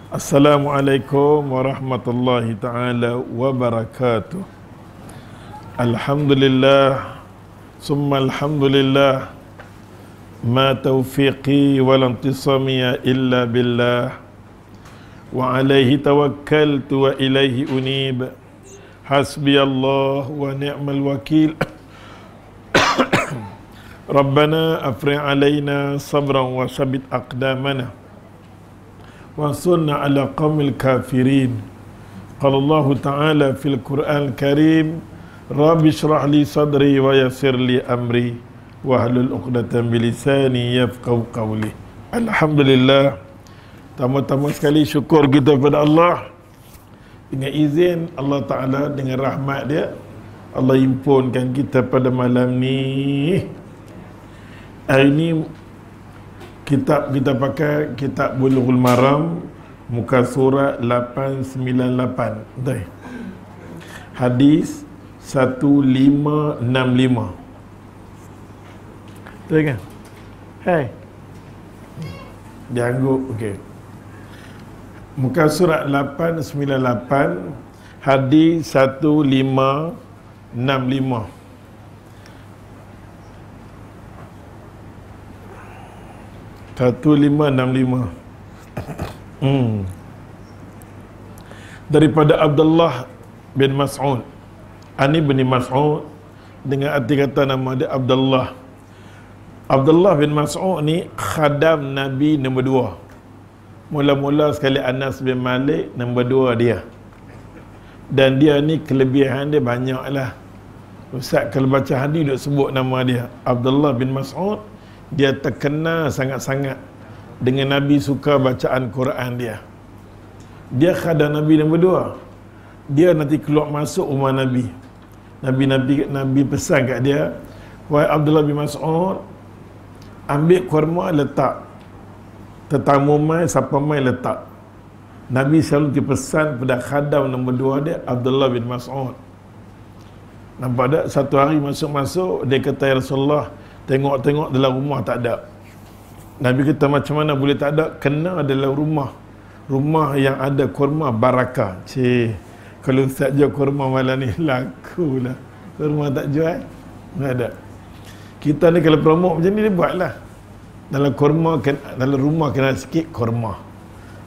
Assalamualaikum warahmatullahi taala wabarakatuh. Alhamdulillah summa alhamdulillah ma taufiqi wal intisami illa billah wa alaihi tawakkaltu wa ilaihi unib. Hasbiyallah wa ni'mal wakil. Rabbana afri'h alaina sabran wa sabit aqdamana wansurna ala qaumil kafirin. Qala Allah Ta'ala fil Qur'an Karim, Rabbi shrah li sadri wa yassir li amri wahlul 'uqdatam min lisani yafqahu qawli. Alhamdulillah, tama-tama sekali syukur kita kepada Allah. Dengan izin Allah Ta'ala, dengan rahmat dia, Allah himpunkan kita pada malam ni. Hari ni kitab kita pakai kitab Bulughul Maram, muka surat 898. Betul? Hadis 1565. Betul kan? Hai. Diangguk, okey. Muka surat 898, hadis 1565. Daripada Abdullah bin Mas'ud, Ani bin Mas'ud, dengan arti kata nama dia Abdullah. Abdullah bin Mas'ud ni khadam Nabi nombor 2. Mula-mula sekali Anas bin Malik nombor 2 dia. Dan dia ni kelebihan dia banyak lah. Ustaz kalau baca hadis duk sebut nama dia Abdullah bin Mas'ud. Dia terkenal sangat-sangat dengan Nabi suka bacaan Quran dia. Dia khadam Nabi nombor 2. Dia nanti keluar masuk rumah Nabi. Nabi pesan kat dia, wahai Abdullah bin Mas'ud, ambil kurma letak. Tetamu mai, siapa mai letak. Nabi selalu dipesan pada khadam nombor 2 dia, Abdullah bin Mas'ud. Nampak tak? Satu hari masuk-masuk, dia kata, ya Rasulullah, tengok-tengok dalam rumah tak ada. Nabi kata, macam mana boleh tak ada? Kena dalam rumah. Rumah yang ada kurma barakah. Kalau Ustaz jual kurma malam ni, lakulah. Kurma tak jual, tak ada. Kita ni kalau promote macam ni, dia buatlah. Dalam kurma, dalam rumah kena sikit kurma.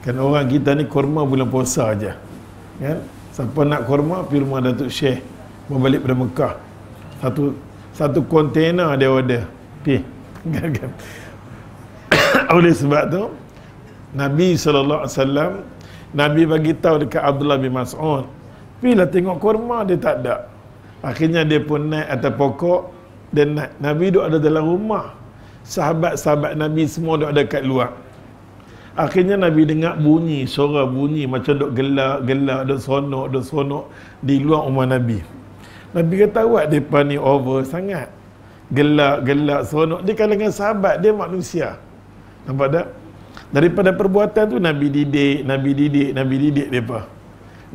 Kan orang kita ni kurma bulan puasa aja. Kan? Siapa nak kurma, pergi rumah Datuk Syekh. Bawa balik pada Mekah. Satu kontena dia order. Kan. Oleh sebab tu Nabi SAW, Nabi bagi tahu dekat Abdullah bin Mas'ud, pergilah tengok kurma, dia tak ada. Akhirnya dia pun naik atas pokok, dia naik. Nabi duduk ada dalam rumah. Sahabat-sahabat Nabi semua duduk ada kat luar. Akhirnya Nabi dengar bunyi, suara bunyi macam duk gelak-gelak, duk sonok di luar rumah Nabi. Nabi kata, awak mereka ni over sangat. Gelak-gelak, seronok. Dia kalangan sahabat, dia manusia. Nampak tak? Daripada perbuatan tu, Nabi didik mereka.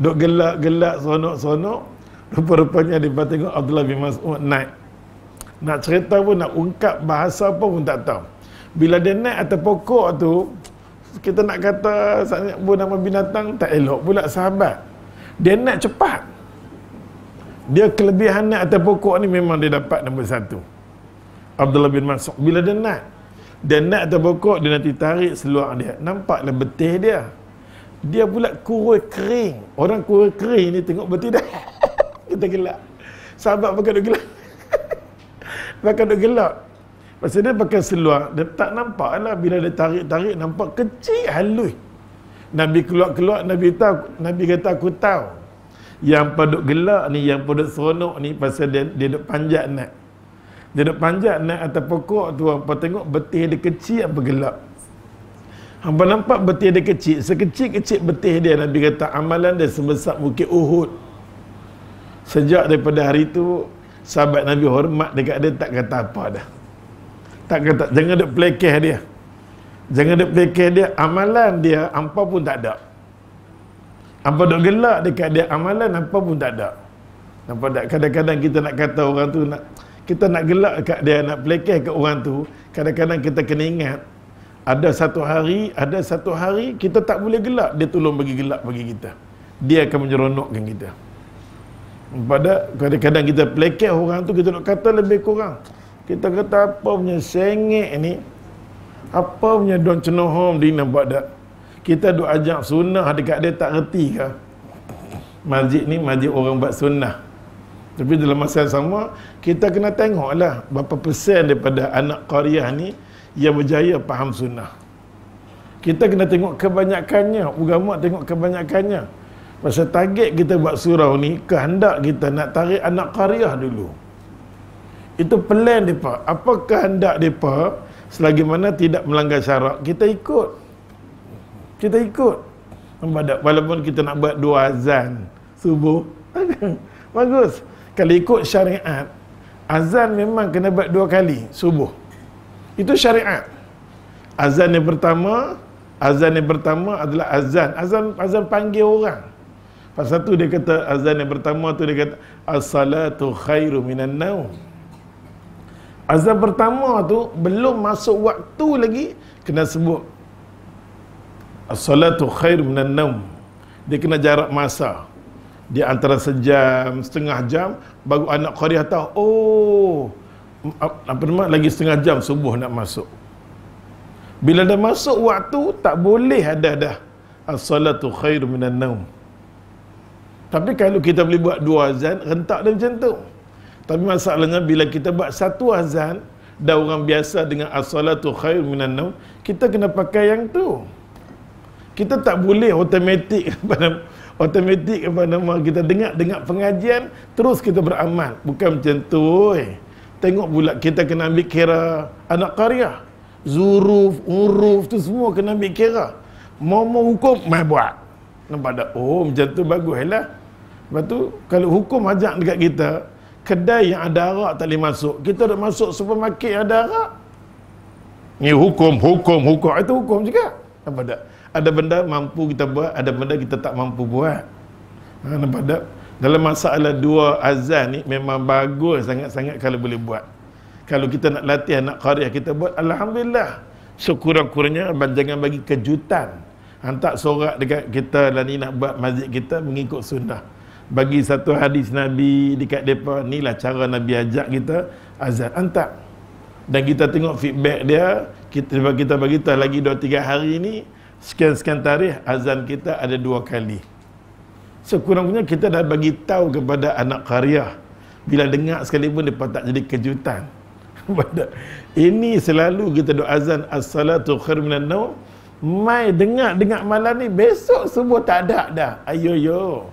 Duk gelak-gelak, seronok. Rupa-rupanya mereka tengok Abdullah bin Mas'ud naik. Nak cerita pun, nak ungkap bahasa pun tak tahu. Bila dia naik atas pokok tu, kita nak kata nama binatang tak elok pula sahabat. Dia naik cepat. Dia kelebihan naik atas pokok ni memang dia dapat nombor 1. Abdullah bin Mas'ud, bila dia naik atas pokok, dia nanti tarik seluar dia. Nampaklah betih dia. Dia pula kurus kering. Orang kurus kering ni tengok betih dia. Kita gelak. Sahabat pakai duk gelak. Pakai duk gelak. Pasal dia pakai seluar, dia tak nampak lah. Bila dia tarik nampak kecil halus. Nabi keluar, Nabi kata, aku tahu yang paduk gelak ni, yang paduk seronok ni, pasal dia duk panjat naik. Dia duk panjat naik atas pokok tu. Hampa tengok betih dia kecil apa gelap. Hampa nampak betih dia kecil, sekecil-kecil betih dia. Nabi kata amalan dia sebesar bukit Uhud. Sejak daripada hari tu, sahabat Nabi hormat dekat dia, tak kata apa dah. Tak kata, jangan duk pelekeh dia. Amalan dia hampa pun tak ada. Hampa duk gelak dekat dia, amalan hampa pun tak ada. Nampak tak? Kadang-kadang kita nak kata orang tu, kita nak gelak kat dia, nak pelekeh kat orang tu, kadang-kadang kita kena ingat Ada satu hari kita tak boleh gelak, dia tolong bagi gelak bagi kita. Dia akan menyeronokkan kita. Pada kadang-kadang kita pelekeh orang tu, kita nak kata lebih kurang. Kita kata apa punya sengit ni, apa punya don cenohom dia nak buat dak. Kita duk ajak sunnah dekat dia tak reti ke? Masjid ni masjid orang buat sunnah. Tapi dalam masa yang sama, kita kena tengoklah berapa persen daripada anak qaryah ni yang berjaya faham sunnah. Kita kena tengok kebanyakannya, ulama tengok kebanyakannya. Masa target kita buat surau ni, kehendak kita nak tarik anak qaryah dulu. Itu plan mereka. Apa kehendak mereka, selagi mana tidak melanggar syarak, kita ikut. Kita ikut. Walaupun kita nak buat 2 azan subuh, bagus. Kalau ikut syariat, azan memang kena buat 2 kali subuh. Itu syariat. Azan yang pertama adalah azan panggil orang. Pasal tu dia kata azan yang pertama tu dia kata as-salatu khairu minan naum. Azan pertama tu belum masuk waktu lagi kena sebut as-salatu khairu minan naum. Dia kena jarak masa. Dia antara sejam, setengah jam baru anak qaryah tahu, oh, apa nama, lagi setengah jam subuh nak masuk. Bila dah masuk waktu, tak boleh ada dah as-salatu khairu minan naum. Tapi kalau kita boleh buat 2 azan, rentak dia macam tu. Tapi masalahnya bila kita buat 1 azan, dah orang biasa dengan as-salatu khairu minan naum, kita kena pakai yang tu. Kita tak boleh automatik apa nama kita dengar pengajian terus kita beramal. Bukan macam tu. Tengok pula kita kena ambil kira anak qaryah. Zuruf, uruf tu semua kena ambil kira. Mau hukum mai buat. Nampak tak? Oh, macam tu baguslah. Lepas tu kalau hukum ajak dekat kita, kedai yang ada arak tak boleh masuk. Kita nak masuk supermarket yang ada arak. Ni hukum. Itu hukum juga. Nampak tak? Ada benda mampu kita buat, ada benda kita tak mampu buat. Nampak tak? Dalam masalah 2 azan ni memang bagus sangat-sangat kalau boleh buat. Kalau kita nak latih anak qaryah kita buat, alhamdulillah. Sekurang-kurangnya jangan bagi kejutan. Hantar sorak dekat kita lah ni nak buat masjid kita mengikut sunnah. Bagi satu hadis Nabi dekat depa, inilah cara Nabi ajak kita azan. Hantar. Dan kita tengok feedback dia, kita bagi tahu lagi 2-3 hari ni sekian-sekian tarikh azan kita ada 2 kali. Sekurang-kurangnya kita dah bagi tahu kepada anak qaryah. Bila dengar sekalipun dia tak jadi kejutan. Ini selalu kita doa azan as-salatu khairu minan naum. Mai dengar malam ni, besok subuh tak ada dah. Ayo.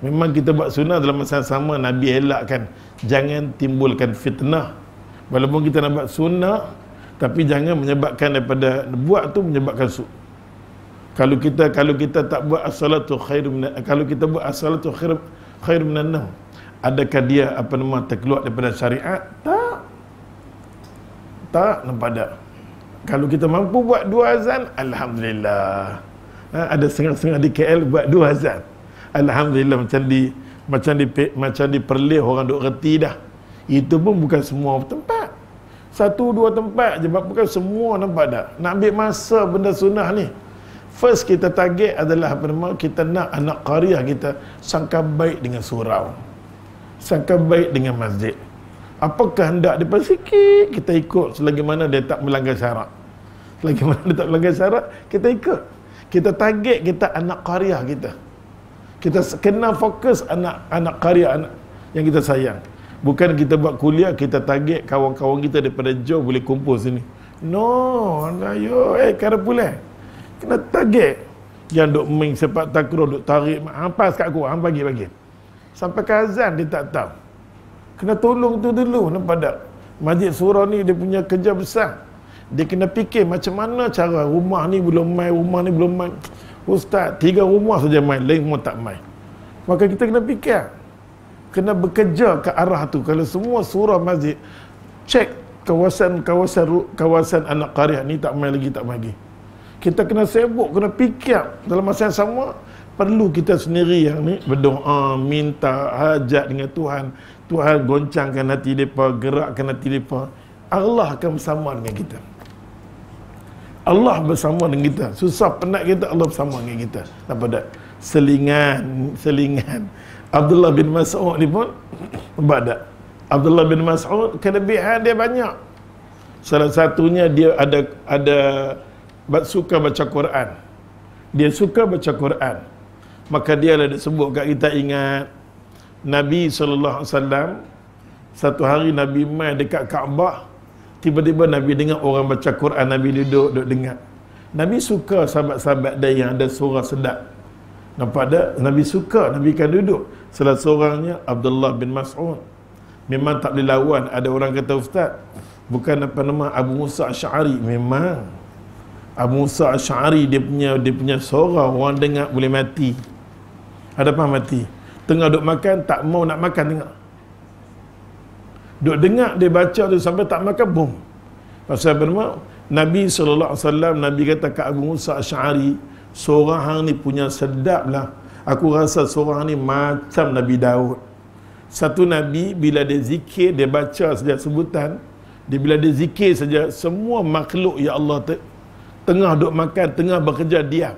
Memang kita buat sunnah dalam masa yang sama. Nabi elakkan jangan timbulkan fitnah. Walaupun kita nak buat sunnah, tapi jangan menyebabkan daripada buat tu menyebabkan Kalau kita tak buat as-salatu khairu minan, kalau kita buat as-salatu khairu minan naum, adakah dia terkeluar daripada syariat? Tak, nampak tak? Kalau kita mampu buat 2 azan, alhamdulillah. Ada setengah-setengah di KL buat 2 azan. Alhamdulillah, macam di Perlis orang duk reti dah. Itu pun bukan semua tempat. 1-2 tempat je, bukan semua, nampak tak? Nak ambil masa benda sunnah ni. First kita target adalah kita nak anak qaryah kita sangka baik dengan surau. Sangka baik dengan masjid. Apakah hendak dia sikit kita ikut selagi mana dia tak melanggar syarat. Selagi mana dia tak melanggar syarat, kita ikut. Kita target kita anak qaryah kita. Kita kena fokus anak qaryah yang kita sayang. Bukan kita buat kuliah, kita target kawan-kawan kita daripada jauh boleh kumpul sini. No, ayo, kara pula. Kena target. Yang duk main sepak takraw, duk tarik, hampas kat aku, bagi. Sampai ke azan dia tak tahu. Kena tolong tu dulu, nampak tak? Masjid surau ni dia punya kerja besar. Dia kena fikir macam mana cara rumah ni belum main. Ustaz, 3 rumah saja main, lain rumah tak main. Maka kita kena fikir. Kena bekerja ke arah tu. Kalau semua surau masjid cek kawasan anak qaryah ni tak main lagi. Kita kena sibuk, kena fikir dalam masa yang sama. Perlu kita sendiri yang ni berdoa, minta hajat dengan Tuhan. Tuhan goncangkan hati mereka, gerakkan hati mereka. Allah akan bersama dengan kita. Allah bersama dengan kita. Susah penat kita, Allah bersama dengan kita. Nampak tak? Selingan. Abdullah bin Mas'ud ni pun nampak tak? Abdullah bin Mas'ud kelebihan dia banyak. Salah satunya dia ada suka baca Quran. Dia suka baca Quran. Maka dia lah disebut kat kita, ingat Nabi SAW satu hari Nabi mai dekat Kaabah, tiba-tiba Nabi dengar orang baca Quran, Nabi duduk dengar. Nabi suka sahabat-sahabat dia yang ada suara sedap. Nampak tak? Nabi suka, Nabi kan duduk. Salah seorangnya Abdullah bin Mas'ud. Memang tak boleh lawan. Ada orang kata, ustaz, bukan apa nama Abu Musa Asy'ari. Memang Abu Musa Asy'ari dia punya suara orang dengar boleh mati. Ada apa mati? Tengah duk makan, tak mau nak makan tengok. Duk dengar dia baca tu sampai tak makan, boom. Pasal apa? Nabi SAW, Nabi kata kat Abu Musa Asy'ari, seorang hang ni punya sedap lah. Aku rasa seorang ni macam Nabi Daud. Satu Nabi bila dia zikir, dia baca saja sebutan, bila dia zikir saja, semua makhluk ya Allah tengah duk makan, tengah bekerja diam.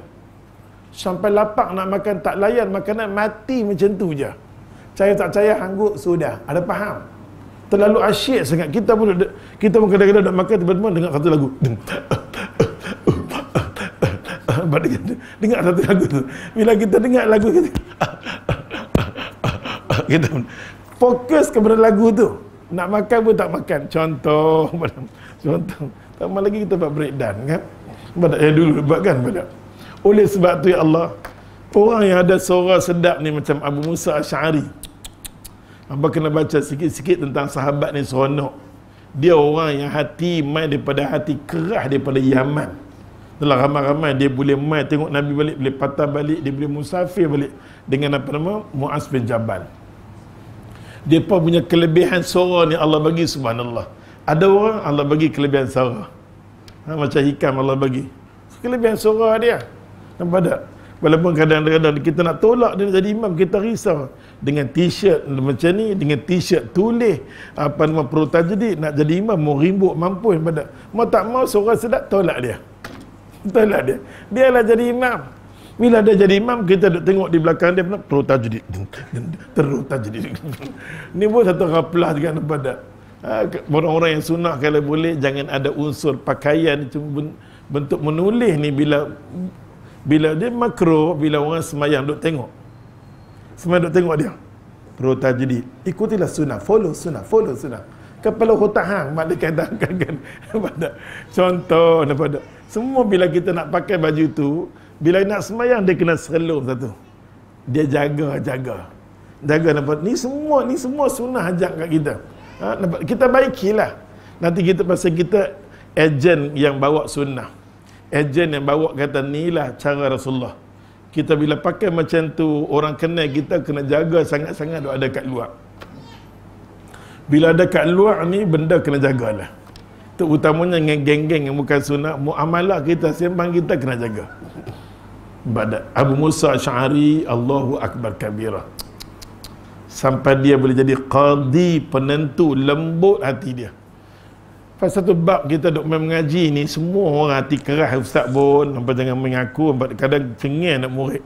Sampai lapar nak makan, tak layan makanan, mati macam tu je. Saya tak percaya, hangguk sudah. Ada faham? Terlalu asyik sangat. Kita pun kadang-kadang nak makan, tiba-tiba dengar satu lagu. Dengar satu lagu tu. Bila kita dengar lagu kita fokus kepada lagu tu. Nak makan pun tak makan. Contoh. Tambah lagi kita buat breakdown kan. Pada yang dulu buat kan pada. Oleh sebab tu ya Allah, orang yang ada suara sedap ni macam Abu Musa Asy'ari, hamba kena baca sikit-sikit tentang sahabat ni seronok. Dia orang yang hati mai daripada hati keras daripada Yaman. Dalam ramai-ramai dia boleh mai tengok Nabi balik, boleh patah balik, dia boleh musafir balik dengan apa nama Muaz bin Jabal. Dia pun punya kelebihan suara ni Allah bagi, subhanallah. Ada orang Allah bagi kelebihan suara. Macam Hikam Allah bagi kelebihan suara dia. Nampak tak? Walaupun kadang-kadang kita nak tolak dia nak jadi imam, kita risau. Dengan t-shirt macam ni, dengan t-shirt tulis apa nama Pro Tajdid, nak jadi imam mau rimbuk mampus. Mau tak mau suara sedap, tolak dia. Tolak dia. Biarlah jadi imam. Bila dia jadi imam, kita duk tengok di belakang dia Pro Tajdid. Terus Tajdid. Ni pun satu raplah juga, nampak tak? Orang-orang yang sunnah kalau boleh jangan ada unsur pakaian cuma bentuk menulis ni. Bila dia makro, bila orang semayang duk tengok, semayang duk tengok dia Pro Tajdid, ikutilah sunnah, follow sunnah. Kepala otak hang mak dia katakan kan. Contoh nampak tak? Semua bila kita nak pakai baju tu, bila nak semayang dia kena selum satu. Dia jaga nampak. Ni semua sunnah ajak kat kita. Nampak? Kita baikilah. Nanti kita pasal kita ejen yang bawa sunnah. Ejen yang bawa kata inilah cara Rasulullah. Kita bila pakai macam tu, orang kenal kita kena jaga sangat-sangat ada kat luar. Bila ada kat luar ni, benda kena jagalah. Terutamanya dengan geng-geng yang bukan sunnah, muamalah kita, sembang kita kena jaga. Badak Abu Musa Asy'ari, Allahu Akbar kabira. Sampai dia boleh jadi qadi, penentu, lembut hati dia. Pasal satu bab kita duk mengaji ni, semua orang hati keras ustaz pun, nampak jangan mengaku, nampak kadang cengeng nak murid.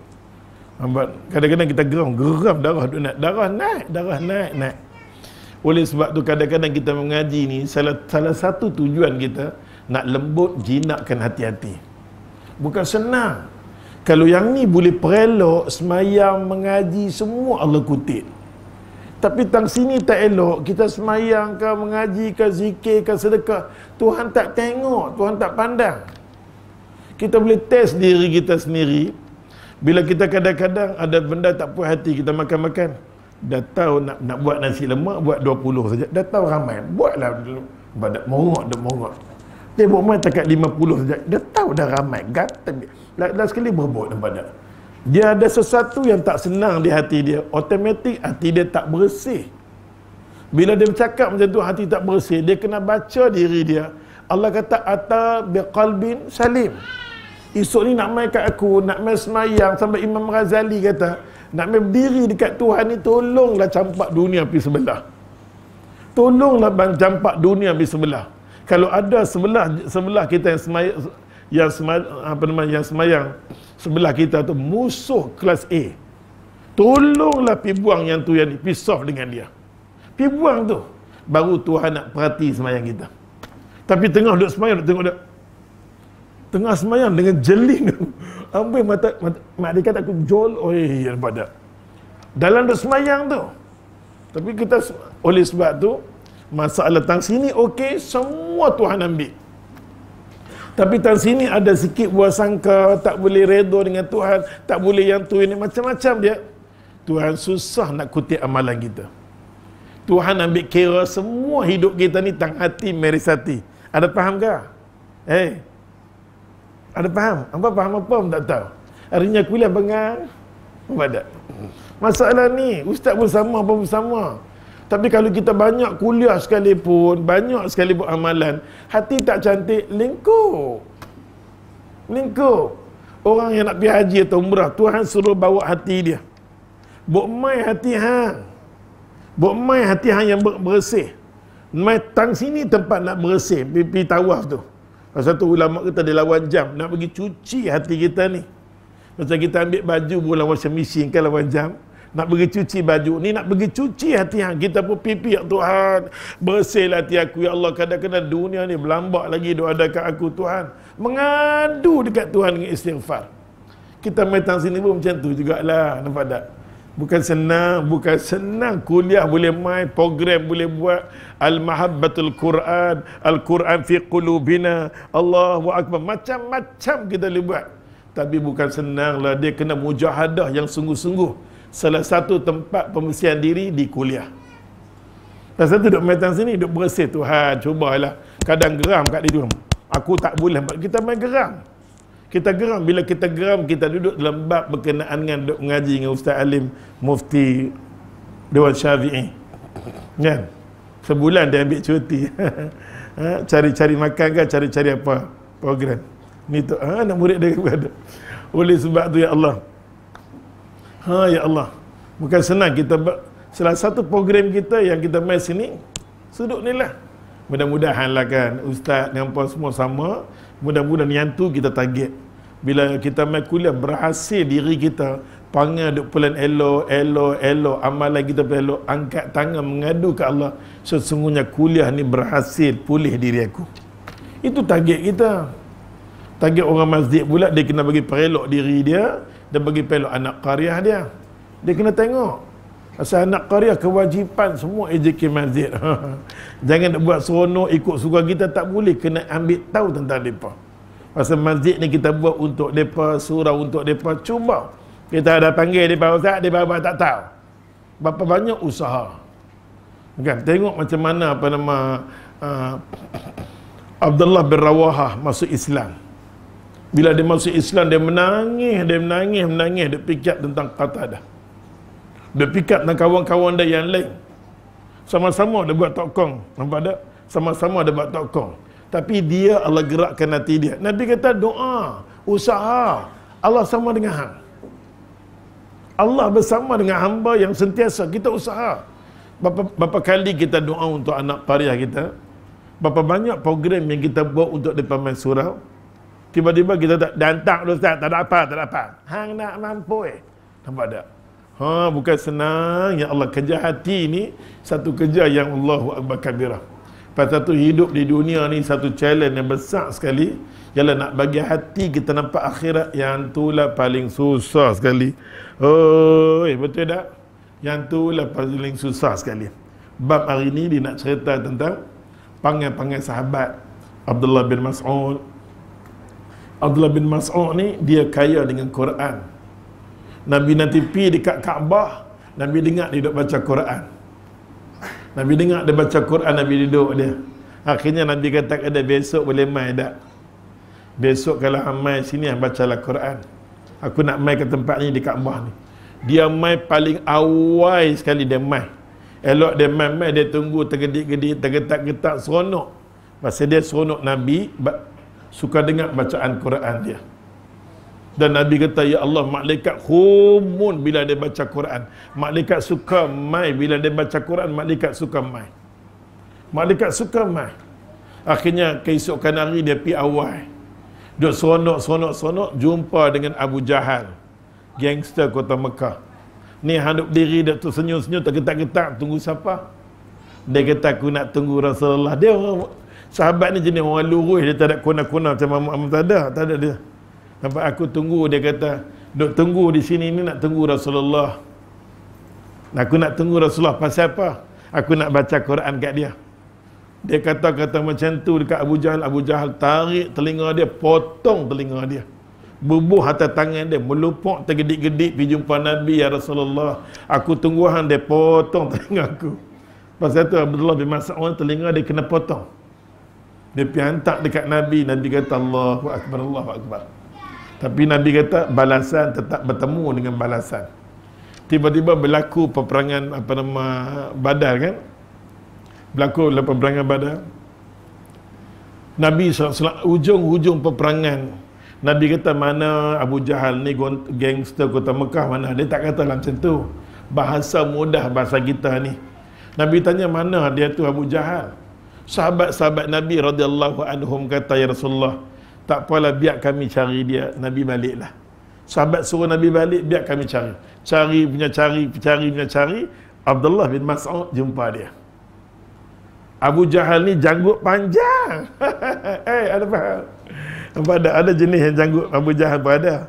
Nampak kadang-kadang kita geram darah duk naik, darah naik. Oleh sebab tu kadang-kadang kita mengaji ni, salah satu tujuan kita nak lembut, jinakkan hati-hati. Bukan senang. Kalau yang ni boleh perelok, semayang, mengaji, semua Allah kutip. Tapi tang sini tak elok, kita semayang ke, mengaji ke, zikir ke, sedekah, Tuhan tak tengok, Tuhan tak pandang. Kita boleh test diri kita sendiri. Bila kita kadang-kadang ada benda tak puas hati, kita makan-makan, dah tahu nak buat nasi lemak, buat 20 saja. Dah tahu ramai, buatlah badak mongok. Dia buat main takat 50 saja. Dah tahu dah ramai, gatal. Last sekali berebut nampak tak? Dia ada sesuatu yang tak senang di hati dia, automatik hati dia tak bersih. Bila dia bercakap macam tu, hati tak bersih, dia kena baca diri dia. Allah kata ata biqalbin salim. Esok ni nak mai kat aku, nak mai semayang, sampai Imam Ghazali kata, nak mai berdiri dekat Tuhan ni, tolonglah campak dunia pergi sebelah. Tolonglah bang campak dunia pergi sebelah. Kalau ada sebelah kita yang semayang sebelah kita tu musuh kelas A. Tolonglah pi buang yang tu yang ni, pi soft dengan dia. Pi buang tu. Baru Tuhan nak perhati semayang kita. Tapi tengah duduk semayang, duduk tengok dia. Tengah semayang dengan jeling. Ambil mata mak dia kata aku jol. Oi, nampak tak? Dalam duduk semayang tu. Tapi kita, oleh sebab tu, masalah tang sini okey, semua Tuhan ambil. Tapi tang sini ada sikit buah sangka, tak boleh redha dengan Tuhan, tak boleh yang tu ini, macam-macam dia. Tuhan susah nak kutip amalan kita. Tuhan ambil kira semua hidup kita ni tang hati merisati. Ada faham ke? Ada faham? Apa faham apa pun tak tahu. Harinya kuliah bengang. Apa tak? Masalah ni, ustaz pun sama, apa pun sama. Tapi kalau kita banyak kuliah sekalipun, banyak sekali buat amalan, hati tak cantik, lingkup. Orang yang nak pergi haji atau umrah, Tuhan suruh bawa hati dia. Bok mai hati hang. Bok mai hati hang yang bersih. Mai tang sini tempat nak bersih, pergi tawaf tu. Pasal tu ulama kita ada lawan jam, nak pergi cuci hati kita ni. Macam kita ambil baju bola washing machine kan lawan jam. Nak pergi cuci baju ni, nak pergi cuci hati hang. Kita pun pipi, ya Tuhan, bersihlah hati aku, ya Allah. Kadang-kadang dunia ni berlambak lagi doa dekat aku, Tuhan. Mengadu dekat Tuhan dengan istighfar. Kita main tang sini pun macam tu jugalah, nampak tak? Bukan senang kuliah boleh main, program boleh buat, al-mahabbatul Quran, al-Quran fi qulubina, Allahu akbar, macam-macam kita boleh buat. Tapi bukan senanglah, dia kena mujahadah yang sungguh-sungguh. Salah satu tempat pembersihan diri di kuliah. Pasal tu duduk main sini, duduk bersih, Tuhan, cubalah. Kadang geram kat dia tu. Aku tak boleh, kita main geram. Kita geram, bila kita geram, kita duduk dalam bab berkenaan dengan duduk mengaji dengan Ustaz Alim Mufti Dewan Syafi'i. Kan? Sebulan dia ambil cuti. Cari-cari makan kan, cari-cari apa? Program. Ni tu, anak murid dia ada. Oleh sebab tu, ya Allah. Ya Allah. Bukan senang kita salah satu program kita yang kita main sini, sudut ni lah. Mudah-mudahan lah kan, Ustaz dengan puan semua sama. Mudah-mudahan yang tu kita target. Bila kita main kuliah, berhasil diri kita, panggil duk pulang elok, amalan kita elok, angkat tangan mengadu ke Allah, sesungguhnya kuliah ni berhasil pulih diri aku. Itu target kita. Target orang masjid pula, dia kena bagi perelok diri dia, dan bagi perelok anak qaryah dia. Dia kena tengok. Asal anak qaryah kewajipan semua AJK masjid. Jangan buat seronok ikut suka kita, tak boleh, kena ambil tahu tentang mereka. Pasal masjid ni kita buat untuk mereka, surau untuk mereka. Cuba kita ada panggil mereka ustaz, mereka tak tahu. Berapa banyak usaha kan? Tengok macam mana Abdullah bin Rawahah masuk Islam. Bila dia masuk Islam, dia menangis, dia fikir tentang Qatadah. Dia fikir tentang kawan-kawan dia yang lain. Sama-sama dia buat tokong, nampak tak? Sama-sama dia buat tokong. Tapi dia, Allah gerakkan hati dia. Nabi kata doa, usaha, Allah sama dengan hang. Allah bersama dengan hamba yang sentiasa kita usaha. Berapa kali kita doa untuk anak qaryah kita? Berapa banyak program yang kita buat untuk depan main surau? Tiba-tiba kita tak dantak ustaz, tak ada apa. Hang nak mampu nampak tak? Bukan senang. Ya Allah, kerja hati ni satu kerja yang Allahu Akbar kabirah. Pasal tu hidup di dunia ni satu challenge yang besar sekali. Ialah nak bagi hati kita nampak akhirat, yang itulah paling susah sekali. Betul tak? Yang itulah paling susah sekali. Bab hari ni dia nak cerita tentang panggil sahabat Abdullah bin Mas'ud. Abdullah bin Mas'ud ni dia kaya dengan Quran. Nabi nanti pergi dekat Kaabah, Nabi dengar dia duduk baca Quran. Nabi dengar dia baca Quran, Nabi duduk dia. Akhirnya Nabi kata ada besok boleh mai tak? Besok kalau mai sini bacalah Quran. Aku nak mai ke tempat ni di Kaabah ni. Dia mai paling awal sekali dia mai. Elok dia mai dia tunggu tergedik-gedik, tergetak-getak, seronok. Pasal dia seronok Nabi suka dengar bacaan Quran dia. Dan Nabi kata, ya Allah, malaikat khumun bila dia baca Quran. Malaikat suka mai bila dia baca Quran, malaikat suka mai. Malaikat suka mai. Akhirnya keesokan hari dia pergi awal. Duk seronok jumpa dengan Abu Jahal, gangster kota Mekah. Ni hadap diri dak tu senyum-senyum tergetak-getak tunggu siapa? Dia kata aku nak tunggu Rasulullah. Dia orang sahabat ni jenis orang lurus, dia tak ada kuna-kuna macam Muhammad, tak ada dia. Sampai aku tunggu, dia kata, duk tunggu di sini ni nak tunggu Rasulullah. Aku nak tunggu Rasulullah pasal apa? Aku nak baca Quran kat dia. Dia kata-kata macam tu dekat Abu Jahal. Abu Jahal tarik telinga dia, potong telinga dia. Bubuh atas tangan dia, melupuk tergedik-gedik pergi jumpa Nabi, ya Rasulullah. Aku tunggu hang, dia potong telinga aku. Pasal tu Abdullah bin Mas'ud telinga dia kena potong. Dia pergi hantar dekat Nabi. Nabi kata Allahu Akbar, Allahu Akbar. Tapi Nabi kata balasan tetap bertemu dengan balasan. Tiba-tiba berlaku peperangan Badar kan? Berlaku peperangan Badar. Nabi SAW, hujung peperangan, Nabi kata mana Abu Jahal ni gangster kota Mekah mana? Dia tak kata lah macam tu. Bahasa mudah bahasa kita ni. Nabi tanya mana dia tu Abu Jahal. Sahabat-sahabat Nabi radhiyallahu anhum kata, ya Rasulullah, tak apalah, biar kami cari dia. Nabi baliklah. Sahabat suruh Nabi balik, biar kami cari. Cari punya cari. Abdullah bin Mas'ud jumpa dia. Abu Jahal ni janggut panjang. Ada faham? Ada jenis yang janggut Abu Jahal pun ada.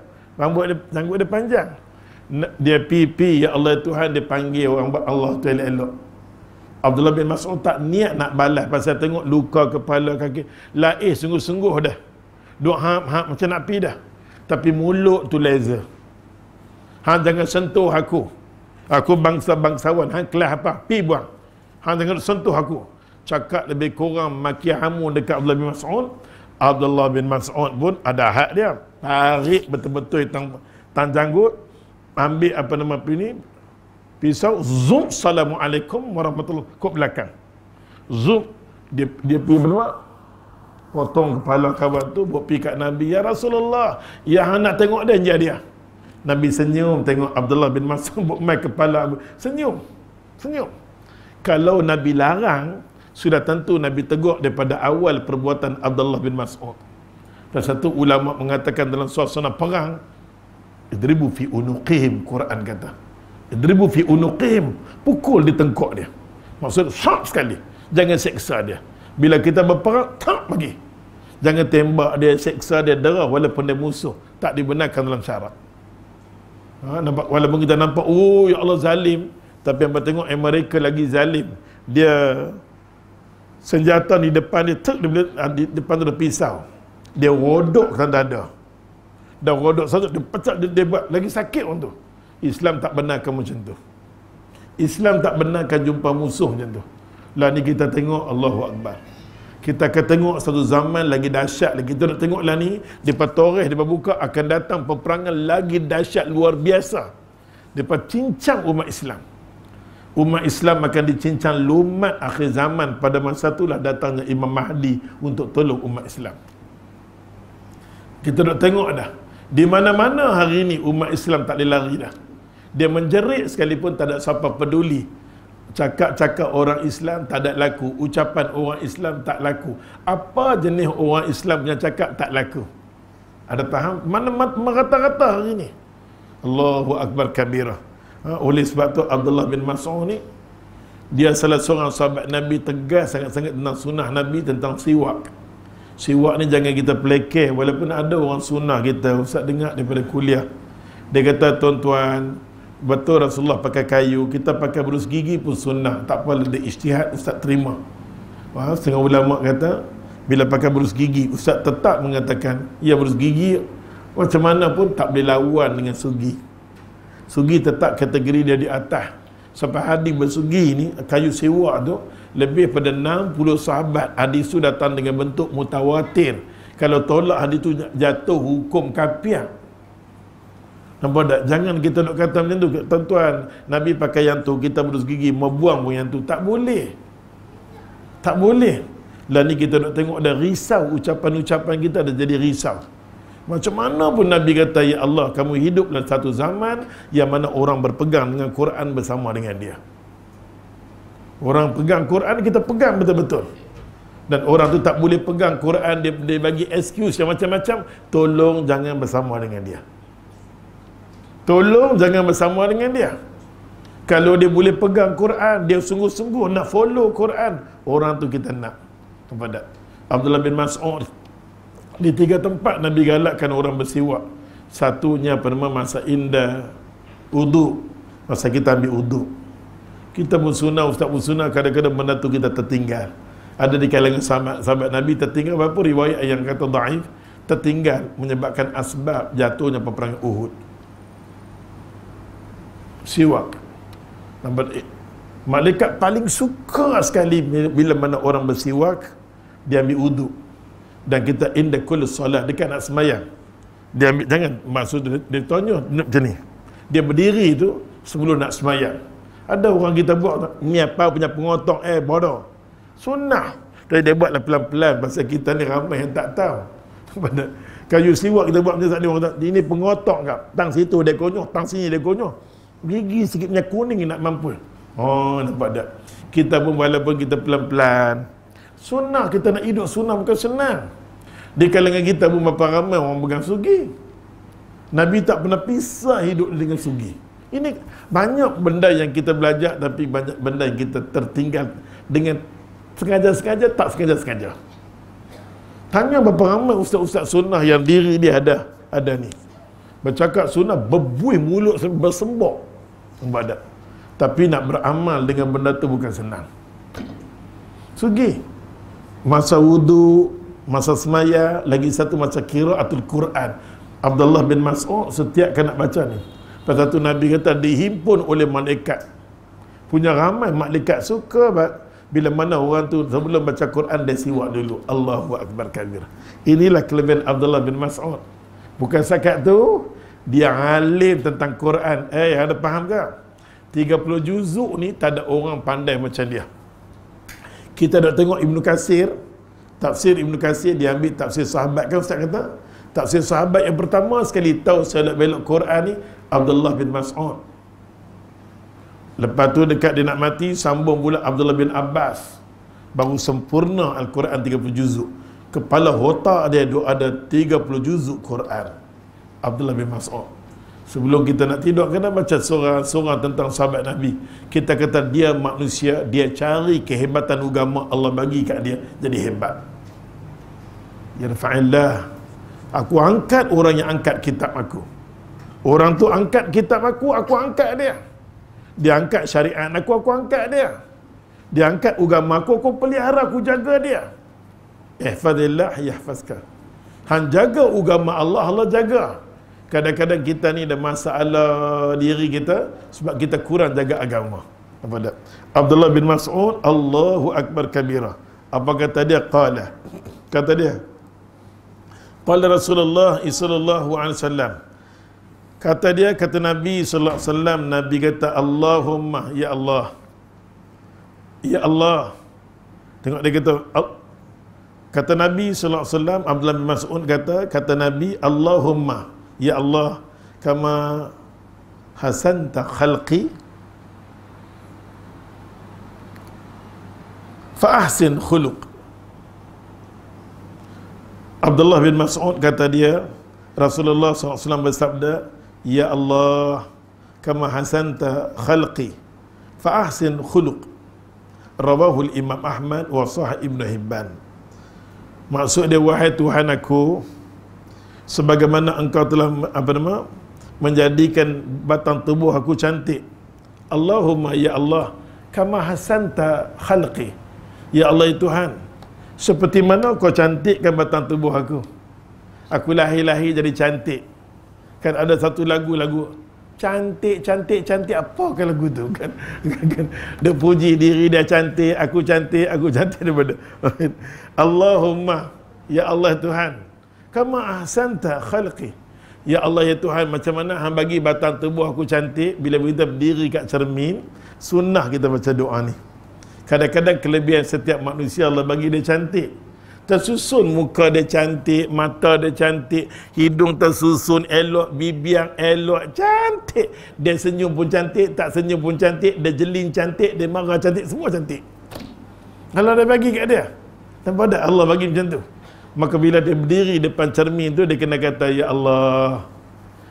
Janggut dia panjang. Dia pipi, ya Allah Tuhan, dia panggil orang Allah tu elok-elok. Abdullah bin Mas'ud tak niat nak balas pasal tengok luka kepala kaki. Sungguh-sungguh dah. Duk hap macam nak pi dah. Tapi mulut tu laser. Jangan sentuh aku. Aku bangsa-bangsawan. Kelas apa? Pi buang. Jangan sentuh aku. Cakap lebih kurang maki hamun dekat Abdullah bin Mas'ud. Abdullah bin Mas'ud pun ada hak dia. Tarik betul-betul tang janggut. Ambil ini, pisau, zoom, Assalamualaikum warahmatullahi, kok belakang. Zoom, dia pergi berdua, potong kepala kawan tu, buat pergi kat Nabi, ya Rasulullah, yang nak tengok dia. Nabi senyum tengok Abdullah bin Mas'ud buat main kepala, senyum. Kalau Nabi larang, sudah tentu Nabi tegur daripada awal perbuatan Abdullah bin Mas'ud. Dan satu ulama mengatakan dalam suasana perang, idribu fi unuqihim, Quran kata. Idribu fi unuqihim, pukul di tengkok dia. Maksud sharp sekali. Jangan seksa dia. Bila kita berperang, tak bagi. Jangan tembak dia, seksa dia, darah walaupun dia musuh. Tak dibenarkan dalam syarak. Nampak, walaupun kita nampak, oh ya Allah zalim, tapi yang tengok mereka lagi zalim. Dia senjata di depan dia, di depan tu ada pisau. Dia rodokkan dada. Dah rodok saja, dia pecah, dia buat lagi sakit orang tu. Islam tak benarkan macam tu. Islam tak benarkan jumpa musuh macam tu. Lah ni kita tengok, Allahu Akbar. Kita akan tengok satu zaman lagi dahsyat lagi. Kita nak tengok lah ni, depa Toreh, depa buka, akan datang peperangan lagi dahsyat luar biasa. Depa cincang umat Islam. Umat Islam akan dicincang lumat akhir zaman. Pada masa itulah datangnya Imam Mahdi untuk tolong umat Islam. Kita nak tengok dah. Di mana-mana hari ini umat Islam tak boleh lari dah. Dia menjerit sekalipun tak ada siapa peduli. Cakap-cakap orang Islam tak ada laku. Ucapan orang Islam tak laku. Apa jenis orang Islam yang cakap tak laku? Ada faham? Mana merata-rata hari ini? Allahu Akbar kabirah. Oleh sebab tu Abdullah bin Mas'ud ni, dia salah seorang sahabat Nabi, tegas sangat-sangat tentang sunnah Nabi, tentang siwak. Siwak ni jangan kita pelekeh. Walaupun ada orang sunnah kita, Ustaz dengar daripada kuliah, dia kata, tuan-tuan, betul Rasulullah pakai kayu, kita pakai berus gigi pun sunnah. Tak apa, ada ijtihad, Ustaz terima. Setengah ulama kata, bila pakai berus gigi, Ustaz tetap mengatakan, ya berus gigi macam mana pun tak boleh lawan dengan sugi. Sugi tetap kategori dia di atas. Sampai hadis bersugi ni, kayu siwak tu, lebih pada 60 sahabat hadis tu datang dengan bentuk mutawatir. Kalau tolak hadis tu jatuh hukum kafir. Nampak tak? Jangan kita nak kata macam tu, tuan-tuan, Nabi pakai yang tu, kita berus gigi, membuang pun yang tu. Tak boleh. Tak boleh. Lah ni kita nak tengok dah risau, ucapan-ucapan kita dah jadi risau. Macam mana pun Nabi kata, ya Allah, kamu hidup dalam satu zaman yang mana orang berpegang dengan Quran bersama dengan dia. Orang pegang Quran, kita pegang betul-betul. Dan orang tu tak boleh pegang Quran, dia bagi excuse yang macam-macam. Tolong jangan bersama dengan dia. Tolong jangan bersama dengan dia. Kalau dia boleh pegang Quran, dia sungguh-sungguh nak follow Quran, orang tu kita nak. Kepada Abdullah bin Mas'ud, di 3 tempat Nabi galakkan orang bersiwak. Satunya pada masa indah wudu, masa kita ambil wudu. Kita bersunah, ustaz bersunah, kadang-kadang benda tu kita tertinggal. Ada di kalangan sahabat Nabi tertinggal, berapa riwayat yang kata dhaif, tertinggal menyebabkan asbab jatuhnya peperangan Uhud. Siwak. Malaikat paling suka sekali bila mana orang bersiwak, dia ambil wudu. Dan kita inda kulli solat, dekat nak semayang, dia ambil, jangan maksud dia tanya macam ni, dia berdiri tu sebelum nak semayang. Ada orang kita buat ni apa punya pengotong, bodoh. Sunnah. Tapi dia buatlah pelan-pelan, pasal kita ni ramai yang tak tahu. Kayu siwak kita buat macam tadi, orang kata ini pengotong kak, tang situ dia konyol, tang sini dia konyol, gigi sikit punya kuning nak mampu. Oh, nampak tak? Kita pun walaupun kita pelan-pelan, sunnah, kita nak hidup sunnah bukan senang. Di kalangan kita pun berapa ramai orang pegang sugi. Nabi tak pernah pisah hidup dengan sugi. Ini banyak benda yang kita belajar, tapi banyak benda yang kita tertinggal dengan sengaja-sengaja, tak sengaja-sengaja. Tanya berapa ramai ustaz-ustaz sunnah yang diri dia ada ni, bercakap sunnah, berbuih mulut bersembok, nampak tak? Tapi nak beramal dengan benda tu bukan senang. Sugi, masa wudu, masa semaya, lagi satu masa qiraatul Quran. Abdullah bin Mas'ud setiap kan nak baca ni, pasal tu Nabi kata dihimpun oleh malaikat. Punya ramai malaikat suka bila mana orang tu sebelum baca Quran dia siwak dulu. Allahu Akbar kabir. Inilah kelebihan Abdullah bin Mas'ud. Bukan sakat tu, dia alim tentang Quran. Ada faham ke? 30 juzuk ni tak ada orang pandai macam dia. Kita nak tengok Ibnu Katsir, tafsir Ibnu Katsir, dia ambil tafsir sahabat, kan ustaz kata? Tafsir sahabat yang pertama sekali tahu selok belok Quran ni Abdullah bin Mas'ud. Lepas tu dekat dia nak mati, sambung pula Abdullah bin Abbas. Baru sempurna Al-Quran 30 juzuk. Kepala otak dia ada 30 juzuk Quran. Abdullah bin Mas'ud. Sebelum kita nak tidur, kena baca surah tentang sahabat Nabi. Kita kata dia manusia, dia cari kehebatan agama, Allah bagi kat dia jadi hebat. Yarfa'illah. Aku angkat orang yang angkat kitab aku. Orang tu angkat kitab aku angkat dia. Dia angkat syariat aku angkat dia. Dia angkat agama aku pelihara, aku jaga dia. Ihfazillah yahfazka. Han jaga agama Allah, Allah jaga. Kadang-kadang kita ni ada masalah diri kita sebab kita kurang jaga agama. Apa tak? Abdullah bin Mas'ud, Allahu Akbar kabira. Apa kata dia? Kata dia, qala Rasulullah sallallahu alaihi wasallam. Kata dia, kata Nabi sallallahu alaihi wasallam, Nabi kata, Allahumma, ya Allah. Ya Allah. Tengok dia kata Nabi sallallahu alaihi wasallam, Abdullah bin Mas'ud kata Nabi, Allahumma, ya Allah, kama hasanta khalqi fa ahsin khuluq. Abdullah bin Mas'ud kata dia, Rasulullah SAW bersabda, ya Allah, kama hasanta khalqi fa ahsin khuluq. Rawahul Imam Ahmad wa Sahih Ibn Hibban. Maksud dia, wahai Tuhan aku, sebagaimana engkau telah menjadikan batang tubuh aku cantik. Allahumma, ya Allah, kama hasanta khalqi. Ya Allah, ya Tuhan, seperti mana kau cantikkan batang tubuh aku. Aku lahir jadi cantik. Kan ada satu lagu cantik, apa kan lagu tu kan? Dia puji diri dia cantik, aku cantik daripada Allahumma, ya Allah Tuhan, kama ahsanta khalqi. Ya Allah, ya Tuhan, macam mana hang bagi batang tubuh aku cantik. Bila kita berdiri kat cermin, sunnah kita baca doa ni. Kadang-kadang kelebihan setiap manusia, Allah bagi dia cantik. Tersusun muka dia cantik, mata dia cantik, hidung tersusun elok, bibir elok, cantik. Dia senyum pun cantik, tak senyum pun cantik, dia jeling cantik, dia marah cantik, semua cantik. Allah dah bagi kat dia. Nampak tak Allah bagi macam tu? Maka bila dia berdiri depan cermin tu, dia kena kata, ya Allah,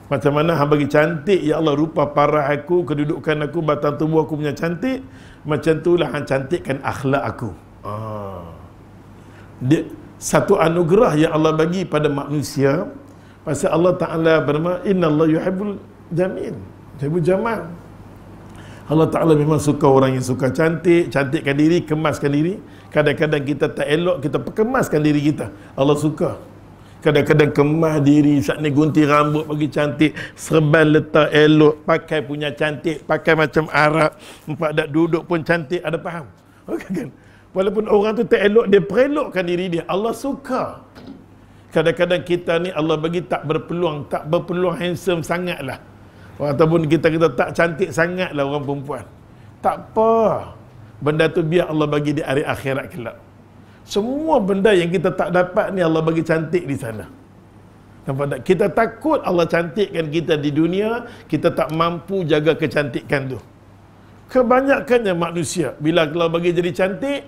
macam mana hang bagi cantik ya Allah rupa parah aku, kedudukan aku, batang tubuh aku punya cantik, macam itulah hang cantikkan akhlak aku. Dia satu anugerah yang Allah bagi pada manusia. Pasal Allah Ta'ala berfirman, innallaha yuhibbul jamil, yuhibbul jamal. Allah Ta'ala memang suka orang yang suka cantik, cantikkan diri, kemaskan diri. Kadang-kadang kita tak elok, kita perkemaskan diri kita. Allah suka. Kadang-kadang kemas diri, saat ni gunting rambut bagi cantik, serban letak elok, pakai punya cantik, pakai macam Arab, empat dak duduk pun cantik, ada faham? Okay, kan? Walaupun orang tu tak elok, dia perelokkan diri dia. Allah suka. Kadang-kadang kita ni Allah bagi tak berpeluang handsome sangatlah. Ataupun kita tak cantik sangatlah orang perempuan. Tak apa. Benda tu biar Allah bagi di hari akhirat kelak. Semua benda yang kita tak dapat ni Allah bagi cantik di sana. Nampak tak? Kita takut Allah cantikkan kita di dunia, kita tak mampu jaga kecantikan tu. Kebanyakannya manusia, bila Allah bagi jadi cantik,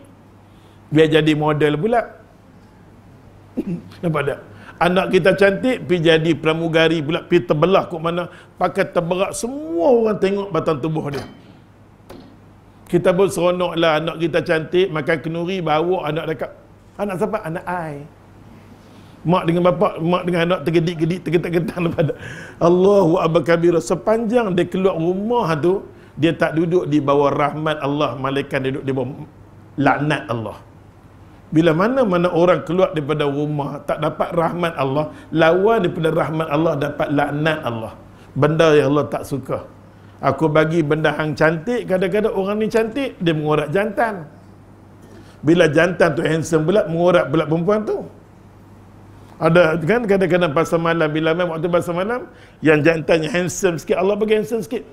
biar jadi model pula. Nampak tak? Anak kita cantik, pergi jadi pramugari pula, pergi terbelah kot mana, pakai terberak, semua orang tengok batang tubuh dia. Kita pun seronok lah anak kita cantik, makan kenduri, bawa anak dekat. Anak siapa? Anak I. Mak dengan bapak, mak dengan anak tergedik-gedik, tergetak-getak. Allahu Akbar kabira. Sepanjang dia keluar rumah tu, dia tak duduk di bawah rahmat Allah, malaikat duduk di bawah laknat Allah. Bila mana-mana orang keluar daripada rumah tak dapat rahmat Allah, lawan daripada rahmat Allah dapat laknat Allah. Benda yang Allah tak suka. Aku bagi benda hang cantik, kadang-kadang orang ni cantik, dia mengorak jantan. Bila jantan tu handsome pula, mengorak pula perempuan tu. Ada kan kadang-kadang pasal malam, bila main waktu pasal malam, yang jantan yang handsome sikit, Allah bagi handsome sikit.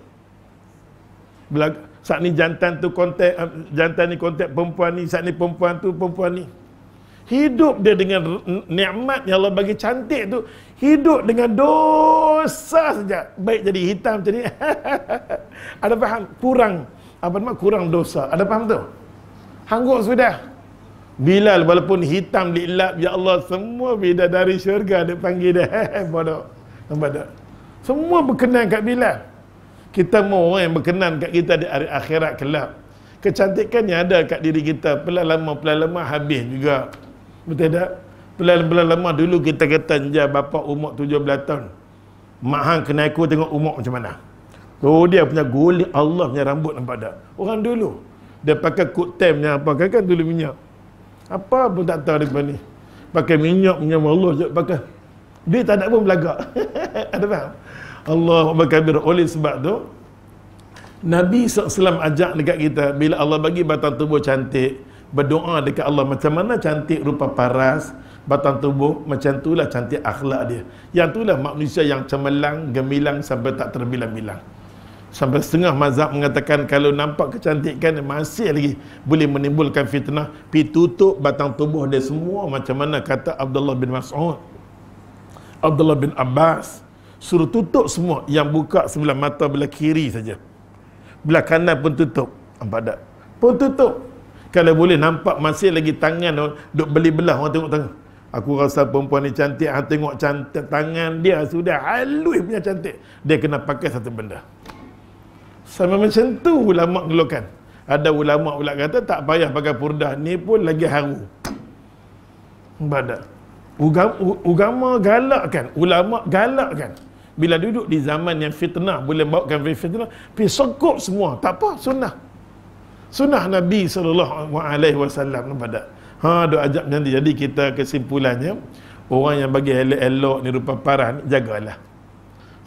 Bila saat ni jantan tu kontak, jantan ni kontak perempuan ni, saat ni perempuan tu perempuan ni. Hidup dia dengan nikmat yang Allah bagi cantik tu, hidup dengan dosa saja. Baik jadi hitam jadi ada faham? Kurang apa nama? Kurang dosa. Ada faham tu? Hangguk sudah. Bilal walaupun hitam dilap, ya Allah, semua bidadari syurga dia panggil dia. Bodoh. Nampak tak? Semua berkenan kat Bilal. Kita mau orang yang berkenan kat kita di hari akhirat kelak. Kecantikan yang ada kat diri kita, pelan lama habis juga. Betul tak? Pelan lama dulu kita kata, je bapa umur 17 tahun. Mak hang kena aku tengok umur macam mana. Oh, dia punya guling Allah punya rambut, nampak tak? Orang dulu dia pakai kutem yang apa kan dulu minyak. Apa pun tak tahu depan ni. Pakai minyak punya Allah je pakai. Dia tak ada pun belagak. Ada faham? Allah berkabir. Oleh sebab tu Nabi SAW ajak dekat kita, bila Allah bagi batang tubuh cantik, berdoa dekat Allah macam mana cantik rupa paras, batang tubuh, macam itulah cantik akhlak dia. Yang itulah manusia yang cemerlang, gemilang sampai tak terbilang-bilang. Sampai setengah mazhab mengatakan kalau nampak kecantikan masih lagi boleh menimbulkan fitnah, pi tutup batang tubuh dia semua. Macam mana kata Abdullah bin Mas'ud, Abdullah bin Abbas, suruh tutup semua, yang buka sebelah mata belah kiri saja, belah kanan pun tutup. Nampak tak? Pun tutup. Kalau boleh nampak masih lagi tangan duk beli belah, orang tengok tangan. Aku rasa perempuan ni cantik, tengok cantik tangan dia sudah halus punya cantik. Dia kena pakai satu benda. Sama macam tu ulama ngeluhkan. Ada ulama pula kata tak payah pakai purdah, ni pun lagi haru. Nampak. Agama galak kan, ulama galak kan. Bila duduk di zaman yang fitnah, boleh bawakan fitnah, pergi sokok semua. Tak apa, sunnah. Sunnah Nabi SAW. Nampak tak? Duk ajak nanti. Jadi kita kesimpulannya, orang yang bagi elok-elok ni rupa parah ni, jagalah.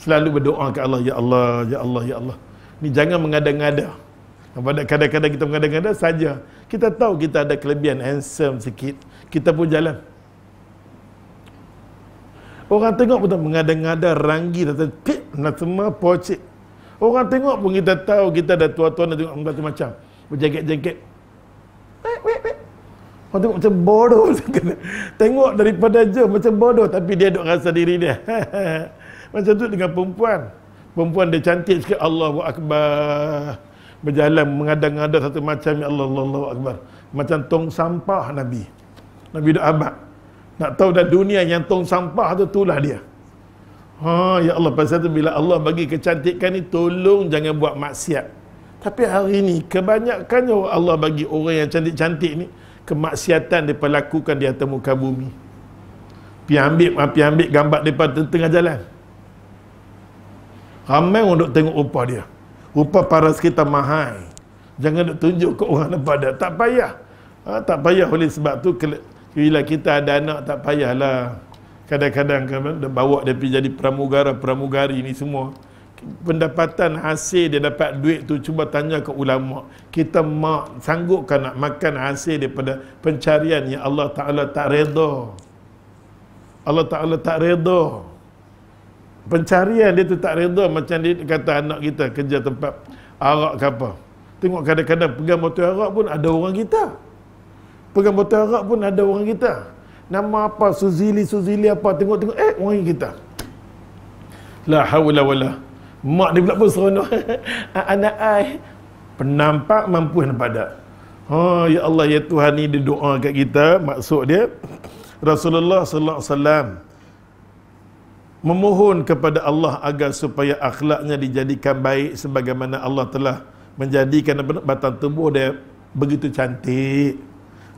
Selalu berdoa ke Allah, ya Allah, ya Allah, ya Allah. Ni jangan mengada-ngada. Nampak tak? Kadang-kadang kita mengada-ngada saja. Kita tahu kita ada kelebihan, handsome sikit, kita pun jalan. Orang tengok pun tak mengada-ngada, ranggi, nak semua pocik. Orang tengok pun kita tahu kita dah tua-tua, nak tengok macam-macam. Berjengket-jengket. Orang tengok macam bodoh. Tengok daripada jauh macam bodoh, tapi dia duk rasa diri dia. Macam tu dengan perempuan. Perempuan dia cantik sikit, Allahu Akbar. Berjalan mengada-ngada satu macam, ya Allah, Allahu Akbar. Macam tong sampah Nabi. Nabi duk abad. Nak tahu dah dunia yang tong sampah tu, itulah dia. Ya Allah, pasal tu bila Allah bagi kecantikan ni, tolong jangan buat maksiat. Tapi hari ni kebanyakannya Allah bagi orang yang cantik-cantik ni kemaksiatan mereka lakukan di atas muka bumi. Pergi ambil gambar daripada tengah jalan. Ramai orang duk tengok rupa dia. Rupa paras kita mahal. Jangan duk tunjuk ke orang daripada. Tak payah. Tak payah. Oleh sebab tu bila kita ada anak, tak payahlah. Kadang-kadang kan bawa dia pergi jadi pramugari ni semua. Pendapatan hasil dia dapat duit tu, cuba tanya ke ulama. Kita sanggupkan nak makan hasil daripada pencarian yang Allah Ta'ala tak redha. Allah Ta'ala tak redha. Pencarian dia tu tak redha. Macam dia kata anak kita kerja tempat arak ke apa. Tengok kadang-kadang pegang botol arak pun ada orang kita. Pegang botol arak pun ada orang kita. Nama apa, Suzili apa, tengok-tengok, orang kita. La hawla wala. Mak dia pula pun seronok. Anak ai penampak mampu nampak tak? Ya Allah, ya Tuhan ni dia doa kat kita. Maksud dia Rasulullah sallallahu alaihi wasallam memohon kepada Allah agar supaya akhlaknya dijadikan baik sebagaimana Allah telah menjadikan batang tubuh dia begitu cantik.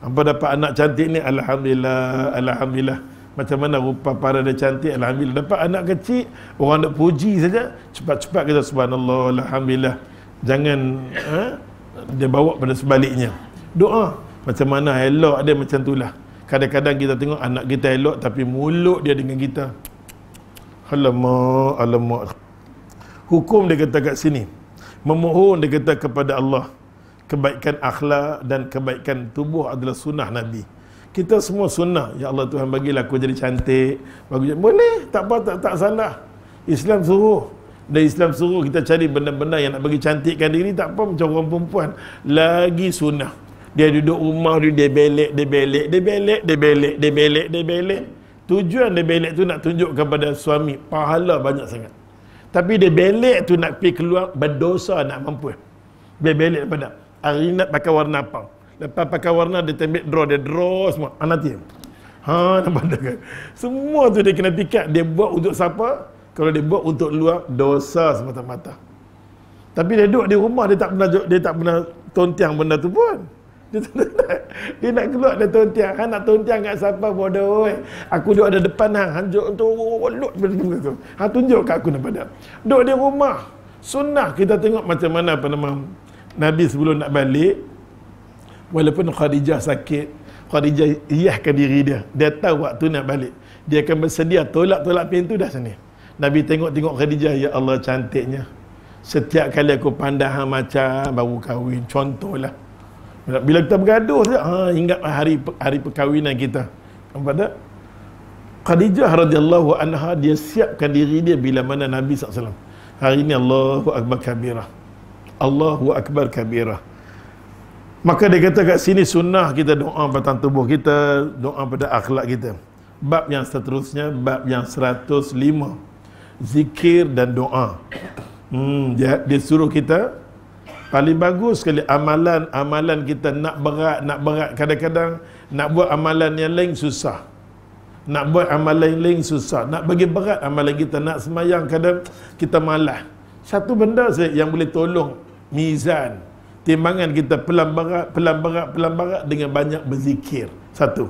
Apa dapat anak cantik ni, alhamdulillah, alhamdulillah. Macam mana rupa para dia cantik, alhamdulillah. Dapat anak kecil, orang nak puji saja, cepat-cepat kita subhanallah, alhamdulillah. Jangan dia bawa pada sebaliknya. Doa macam mana elok dia, macam itulah. Kadang-kadang kita tengok anak kita elok tapi mulut dia dengan kita, alamak, alamak. Hukum dia kata kat sini, memohon dia kata kepada Allah kebaikan akhlak dan kebaikan tubuh adalah sunnah Nabi. Kita semua sunnah. Ya Allah Tuhan, bagilah aku jadi cantik. Boleh, tak apa, tak salah. Islam suruh. Dan Islam suruh kita cari benda-benda yang nak bagi cantikkan diri. Tak apa, macam orang perempuan. Lagi sunnah. Dia duduk rumah dia belek. Tujuan dia belek tu nak tunjuk kepada suami pahala banyak sangat. Tapi dia belek tu nak pergi keluar berdosa, nak mampu. Dia belek pada hari nak pakai warna apa. Lepas pakai warna dia tembak dia draw semua. Nanti. Nampak tak kan? Semua tu dia kena pikat. Dia buat untuk siapa? Kalau dia buat untuk luar, dosa semata-mata. Tapi dia duduk di rumah, dia tak pernah tontiang benda tu pun. Dia nak keluar dia tontiang. Nak tontiang kat siapa bodoh. Aku duduk ada depan hanjuk untuk luk tu. Tunjuk kat aku nampak tak? Duduk di rumah. Sunnah kita tengok macam mana Nabi sebelum nak balik, walaupun Khadijah sakit, Khadijah iyahkan diri dia. Dia tahu waktu nak balik, dia akan bersedia tolak pintu dah sini. Nabi tengok Khadijah, ya Allah cantiknya. Setiap kali aku pandang macam baru kahwin, contohlah. Bila kita bergaduh saja, ingat hari perkahwinan kita. Nampak tak? Khadijah radhiyallahu anha, dia siapkan diri dia bila mana Nabi SAW. Hari ini Allahu Akbar kabirah. Allahu Akbar kabirah. Maka dia kata kat sini sunnah kita doa batang tubuh kita, doa pada akhlak kita. Bab yang seterusnya, bab yang 105. Zikir dan doa. Dia suruh kita, paling bagus sekali amalan kita nak berat. Kadang-kadang nak buat amalan yang lain susah. Nak buat amalan yang lain susah. Nak bagi berat amalan kita, nak semayang kadang kita malas. Satu benda saja yang boleh tolong mizan timbangan kita pelan berat dengan banyak berzikir. Satu.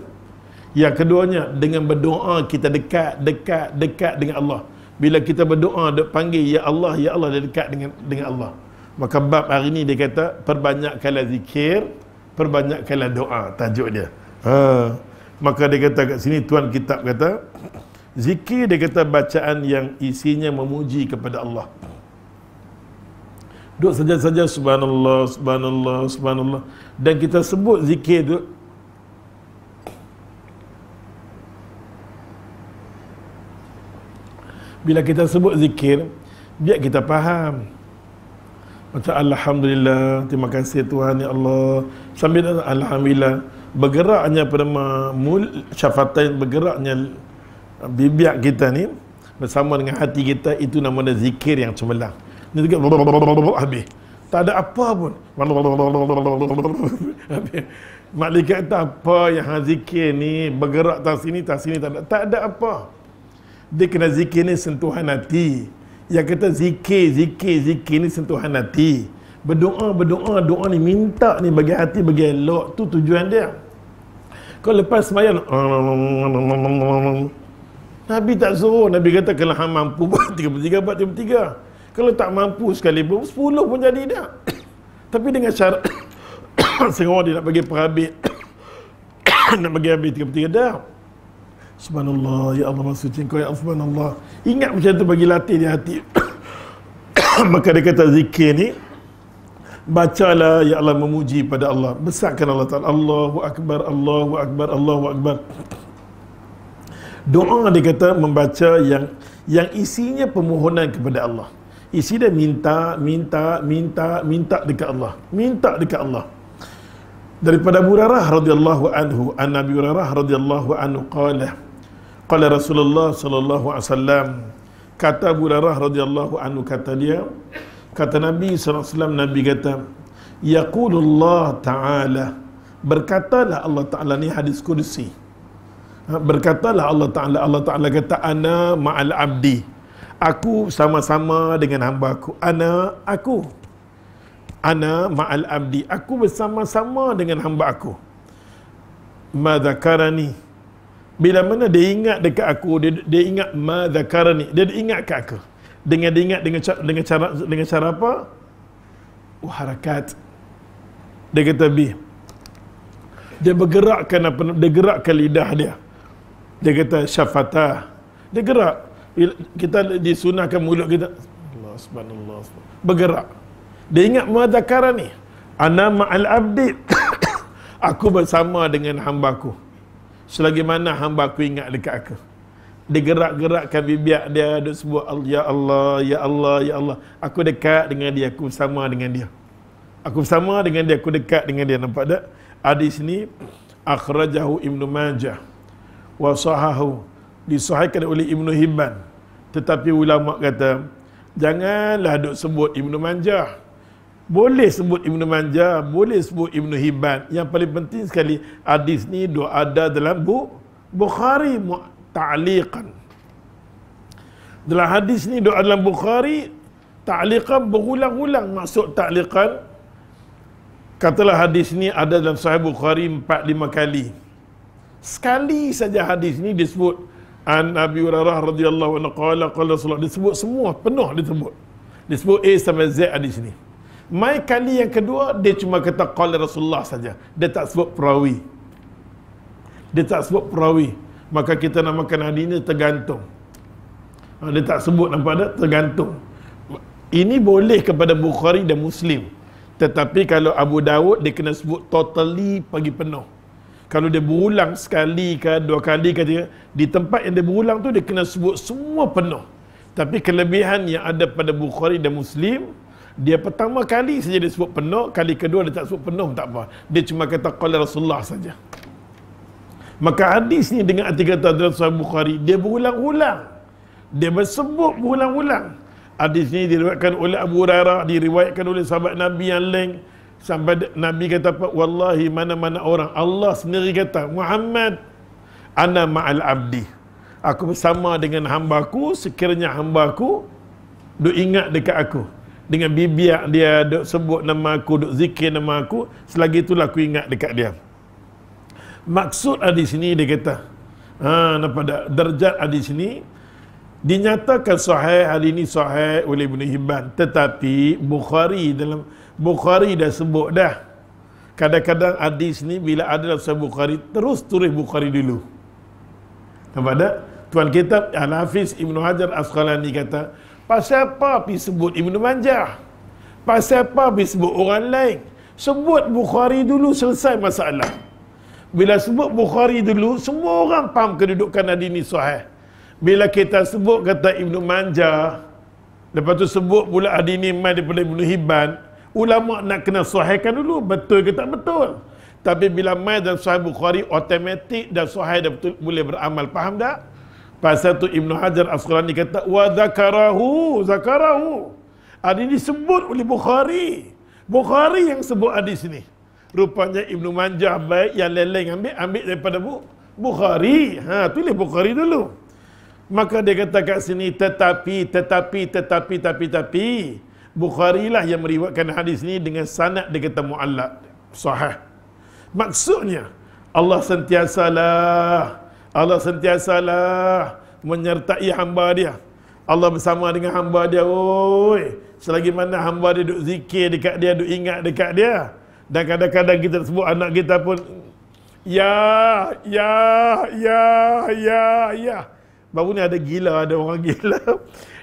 Yang keduanya, dengan berdoa kita dekat dengan Allah. Bila kita berdoa, dia panggil ya Allah, dia dekat dengan Allah. Maka bab hari ni dia kata perbanyakkanlah zikir, perbanyakkanlah doa, tajuk dia. Maka dia kata kat sini, tuan kitab kata zikir, dia kata bacaan yang isinya memuji kepada Allah. Duduk saja subhanallah, subhanallah, subhanallah. Dan kita sebut zikir tu, bila kita sebut zikir, biar kita faham. Macam alhamdulillah, terima kasih Tuhan ya Allah. Sambil alhamdulillah, bergeraknya pada syafatain, bergeraknya bibir kita ni bersama dengan hati kita, itu namanya zikir yang cemerlang. Ni juga habis. Tak ada apa pun. Malaikat kata apa yang hang zikir ni bergerak tak sini tak ada apa. Dia kena zikir ni sentuhan hati. Yang kata zikir ni sentuhan hati. Berdoa doa ni minta ni bagi hati bagi elok, tu tujuan dia. Kalau lepas sembahyang Nabi tak suruh, Nabi kata kalau hang mampu buat 33 buat 33. Kalau tak mampu sekali pun 10 pun jadi dah. Tapi dengan syarat setengah dia nak bagi perhabis nak bagi habis 33 dah. Subhanallah, ya Allah maksudnya kau, ya Allah, subhanallah. Ingat macam tu bagi latih di hati. Maka dia kata zikir ni, bacalah ya Allah, memuji pada Allah, besarkan Allah Ta'ala, Allahu Akbar, Allahu Akbar, Allahu Akbar. Doa dia kata membaca yang isinya permohonan kepada Allah. Isi dia minta dekat Allah. Minta dekat Allah. Daripada Abu Hurairah radhiyallahu anhu, an Nabi Hurairah radhiyallahu anhu qala Rasulullah sallallahu alaihi wasallam, kata Abu Hurairah radhiyallahu anhu, kata dia, kata Nabi sallallahu alaihi wasallam, Nabi kata, yaqulullah ta'ala, berkatalah Allah Ta'ala, ni hadis qudsi. Berkatalah Allah Ta'ala kata, ana ma'al abdi, aku sama-sama dengan hamba aku. Ana ma'al abdi, aku bersama-sama dengan hamba aku. Ma dzakarani, bila mana dia ingat dekat aku, dia ingat ma dzakarani, dia ingat kat aku. Dia ingat dengan cara apa? Harakat. Dia kata dia bergerakkan apa? Dia gerakkan lidah dia. Dia kata syafata. Dia gerak. Kita disunahkan mulut kita, Allah subhanallah, bergerak. Dia ingat madzakara ni, ana ma'al abdi, aku bersama dengan hamba-ku. Selagi mana hamba-ku ingat dekat aku, dia gerak-gerakkan bibir dia, dia sebut ya Allah, ya Allah, ya Allah. Aku dekat dengan dia, aku bersama dengan dia. Aku bersama dengan dia, aku dekat dengan dia. Nampak tak? Hadis ni akhrajahu Ibnu Majah wa sahahu, disahihkan oleh Ibnu Hibban. Tetapi ulama kata janganlah duk sebut Ibnu Majah. Boleh sebut Ibnu Majah, boleh sebut Ibnu Hibban. Yang paling penting sekali, hadis ni ada dalam Bukhari ta'liqan. Dalam hadis ni ada dalam Bukhari ta'liqan berulang-ulang. Maksud ta'liqan, katalah hadis ni ada dalam Sahih Bukhari 4-5 kali. Sekali saja hadis ni disebut an Nabi Hurairah radhiyallahu anhu qala Rasulullah, disebut semua, penuh disebut. Disebut A sampai Z hadis ni. Mai kali yang kedua dia cuma kata qala Rasulullah saja. Dia tak sebut perawi. Maka kita namakan hadis ni tergantung. Dia tak sebut, nampak tak? Tergantung. Ini boleh kepada Bukhari dan Muslim. Tetapi kalau Abu Dawud dia kena sebut totally pagi penuh. Kalau dia berulang sekali ke 2 kali ke 3, di tempat yang dia berulang tu dia kena sebut semua penuh. Tapi kelebihan yang ada pada Bukhari dan Muslim, dia pertama kali saja dia sebut penuh, kali kedua dia tak sebut penuh, tak apa. Dia cuma kata qala Rasulullah saja. Maka hadis ni dengan arti kata dalam Sahih Bukhari, dia berulang-ulang. Dia bersebut berulang-ulang. Hadis ni diriwayatkan oleh Abu Hurairah, diriwayatkan oleh sahabat Nabi yang lain. Sampai Nabi kata apa? Wallahi, mana-mana orang, Allah sendiri kata, Muhammad, ana ma'al abdi, aku bersama dengan hamba-ku, sekiranya hamba-ku duk ingat dekat aku, dengan bibir dia duk sebut nama aku, duk zikir nama aku, selagi itulah aku ingat dekat dia. Maksud hadis ni dia kata, nampak tak? Darjat hadis ni dinyatakan sahih, hadis ni sahih oleh Ibnu Hibban. Tetapi Bukhari dah sebut dah. Kadang-kadang hadis ni bila ada dalam Sahih Bukhari, terus tulis Bukhari dulu. Nampak tak? Tuan kitab Al-Hafiz Ibnu Hajar Asqalani kata, pasal apa pergi sebut Ibnu Majah? Pasal apa pergi sebut orang lain? Sebut Bukhari dulu, selesai masalah. Bila sebut Bukhari dulu, semua orang faham kedudukan hadis ni sahih. Bila kita sebut kata Ibnu Majah, lepas tu sebut pula hadis ni mai daripada Ibnu Hibban, ulama nak kena sahihkan dulu, betul ke tak betul. Tapi bila mai dalam Sahih Bukhari, automatik dah sahih, dah betul, boleh beramal. Faham tak? Pasal tu Ibnu Hajar Asqalani kata wa zakarahu. Hadis ini disebut oleh Bukhari. Bukhari yang sebut hadis ni. Rupanya Ibnu Majah baik, yang lain-lain ambil daripada Bukhari. Tulis Bukhari dulu. Maka dia kata kat sini tetapi Bukhari lah yang meriwayatkan hadis ni dengan sanad dia kata muallaq, sahih. Maksudnya Allah sentiasalah menyertai hamba dia. Allah bersama dengan hamba dia. Selagi mana hamba dia duk zikir dekat dia, duk ingat dekat dia. Dan kadang-kadang kita sebut anak kita pun ya. Baru ni ada orang gila.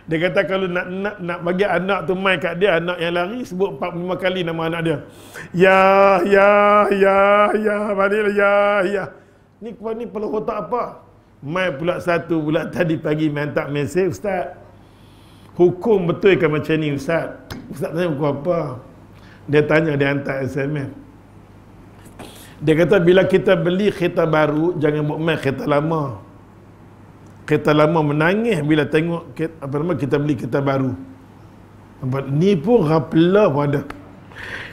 Dia kata kalau nak bagi anak tu main kat dia, anak yang lari sebut 4-5 kali nama anak dia. Ya, baliklah ya. Ni perlu kotak apa? Mai pula satu pula tadi pagi minta mesej, ustaz. Hukum betul ke macam ni ustaz? Ustaz tanya hukum apa? Dia tanya, dia hantar SMS. Dia kata bila kita beli kereta baru, jangan buat main kereta lama. Kereta lama menangis bila tengok kita beli kereta baru. Ni pun rapla pun ada.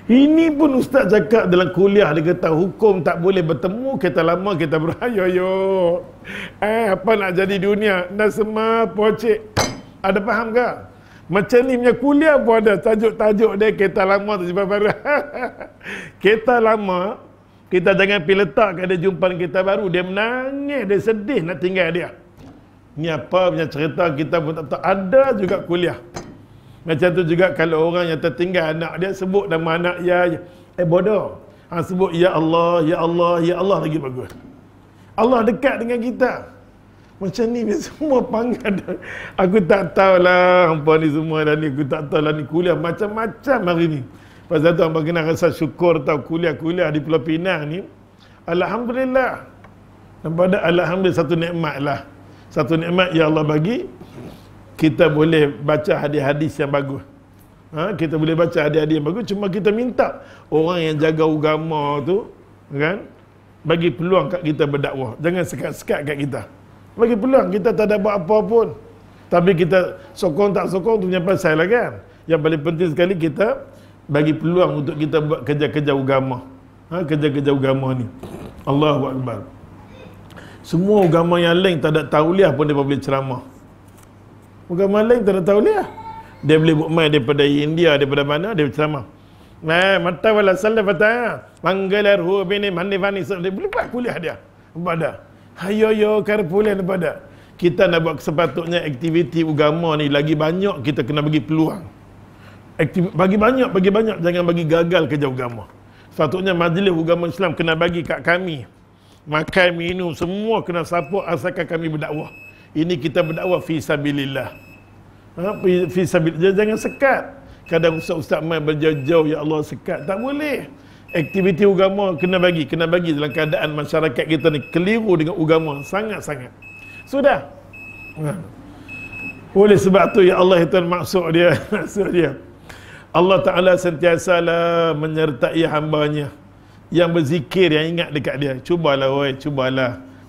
Ini pun ustaz cakap dalam kuliah, dia kata hukum tak boleh bertemu kereta lama kereta baru. Apa nak jadi dunia? Dah semua pocik. Ada faham ke? Macam ni punya kuliah pun ada tajuk-tajuk dia kereta lama tu jumpa baru. Kereta lama kita jangan pergi letak kat dia jumpa kereta baru, dia menangis, dia sedih nak tinggal dia. Ni apa punya cerita kita pun tak tahu. Ada juga kuliah. Macam tu juga kalau orang yang tertinggal anak dia sebut nama anak ya. Bodoh. Sebut ya Allah lagi bagus. Allah dekat dengan kita. Macam ni semua panggil. Aku tak tahulah hampa ni semua dah ni. Aku tak tahulah ni kuliah macam-macam hari ni. Pasal tu hampa kena rasa syukur tahu kuliah-kuliah di Pulau Pinang ni. Alhamdulillah. Nampak alhamdulillah satu nikmat lah. Satu nikmat yang Allah bagi, kita boleh baca hadis-hadis yang bagus. Kita boleh baca hadis-hadis yang bagus. Cuma kita minta orang yang jaga agama tu, kan, bagi peluang kat kita berdakwah. Jangan sekat-sekat kat kita. Bagi peluang, kita tak ada buat apa pun. Tapi kita sokong tak sokong tu punya pasal lah kan. Yang paling penting sekali kita bagi peluang untuk kita buat kerja-kerja agama. Kerja-kerja agama ni. Allahu Akbar. Semua agama yang lain tak ada tauliah pun dia boleh ceramah. Agama lain tak ada tauliah. Dia boleh buat main daripada India, daripada mana, dia ceramah. Mata wala salafata. Manggalar hu bini manifani. Dia boleh buat kuliah dia. Pada. Hayo karpulan pada. Kita nak buat sepatutnya aktiviti agama ni lagi banyak, kita kena bagi peluang. Bagi banyak, jangan bagi gagal kerja agama. Sepatutnya majlis agama Islam kena bagi kat kami. Makan, minum, semua kena support asalkan kami berdakwah. Ini kita berdakwah fi sabilillah. Fi sabilillah. Jangan sekat. Kadang ustaz-ustaz mai berjauh-jauh, ya Allah sekat. Tak boleh. Aktiviti agama kena bagi dalam keadaan masyarakat kita ni keliru dengan agama sangat-sangat. Sudah. Oleh sebab tu ya Allah itu maksud dia. Allah Ta'ala sentiasalah menyertai hambanya yang berzikir, yang ingat dekat dia. Cubalah.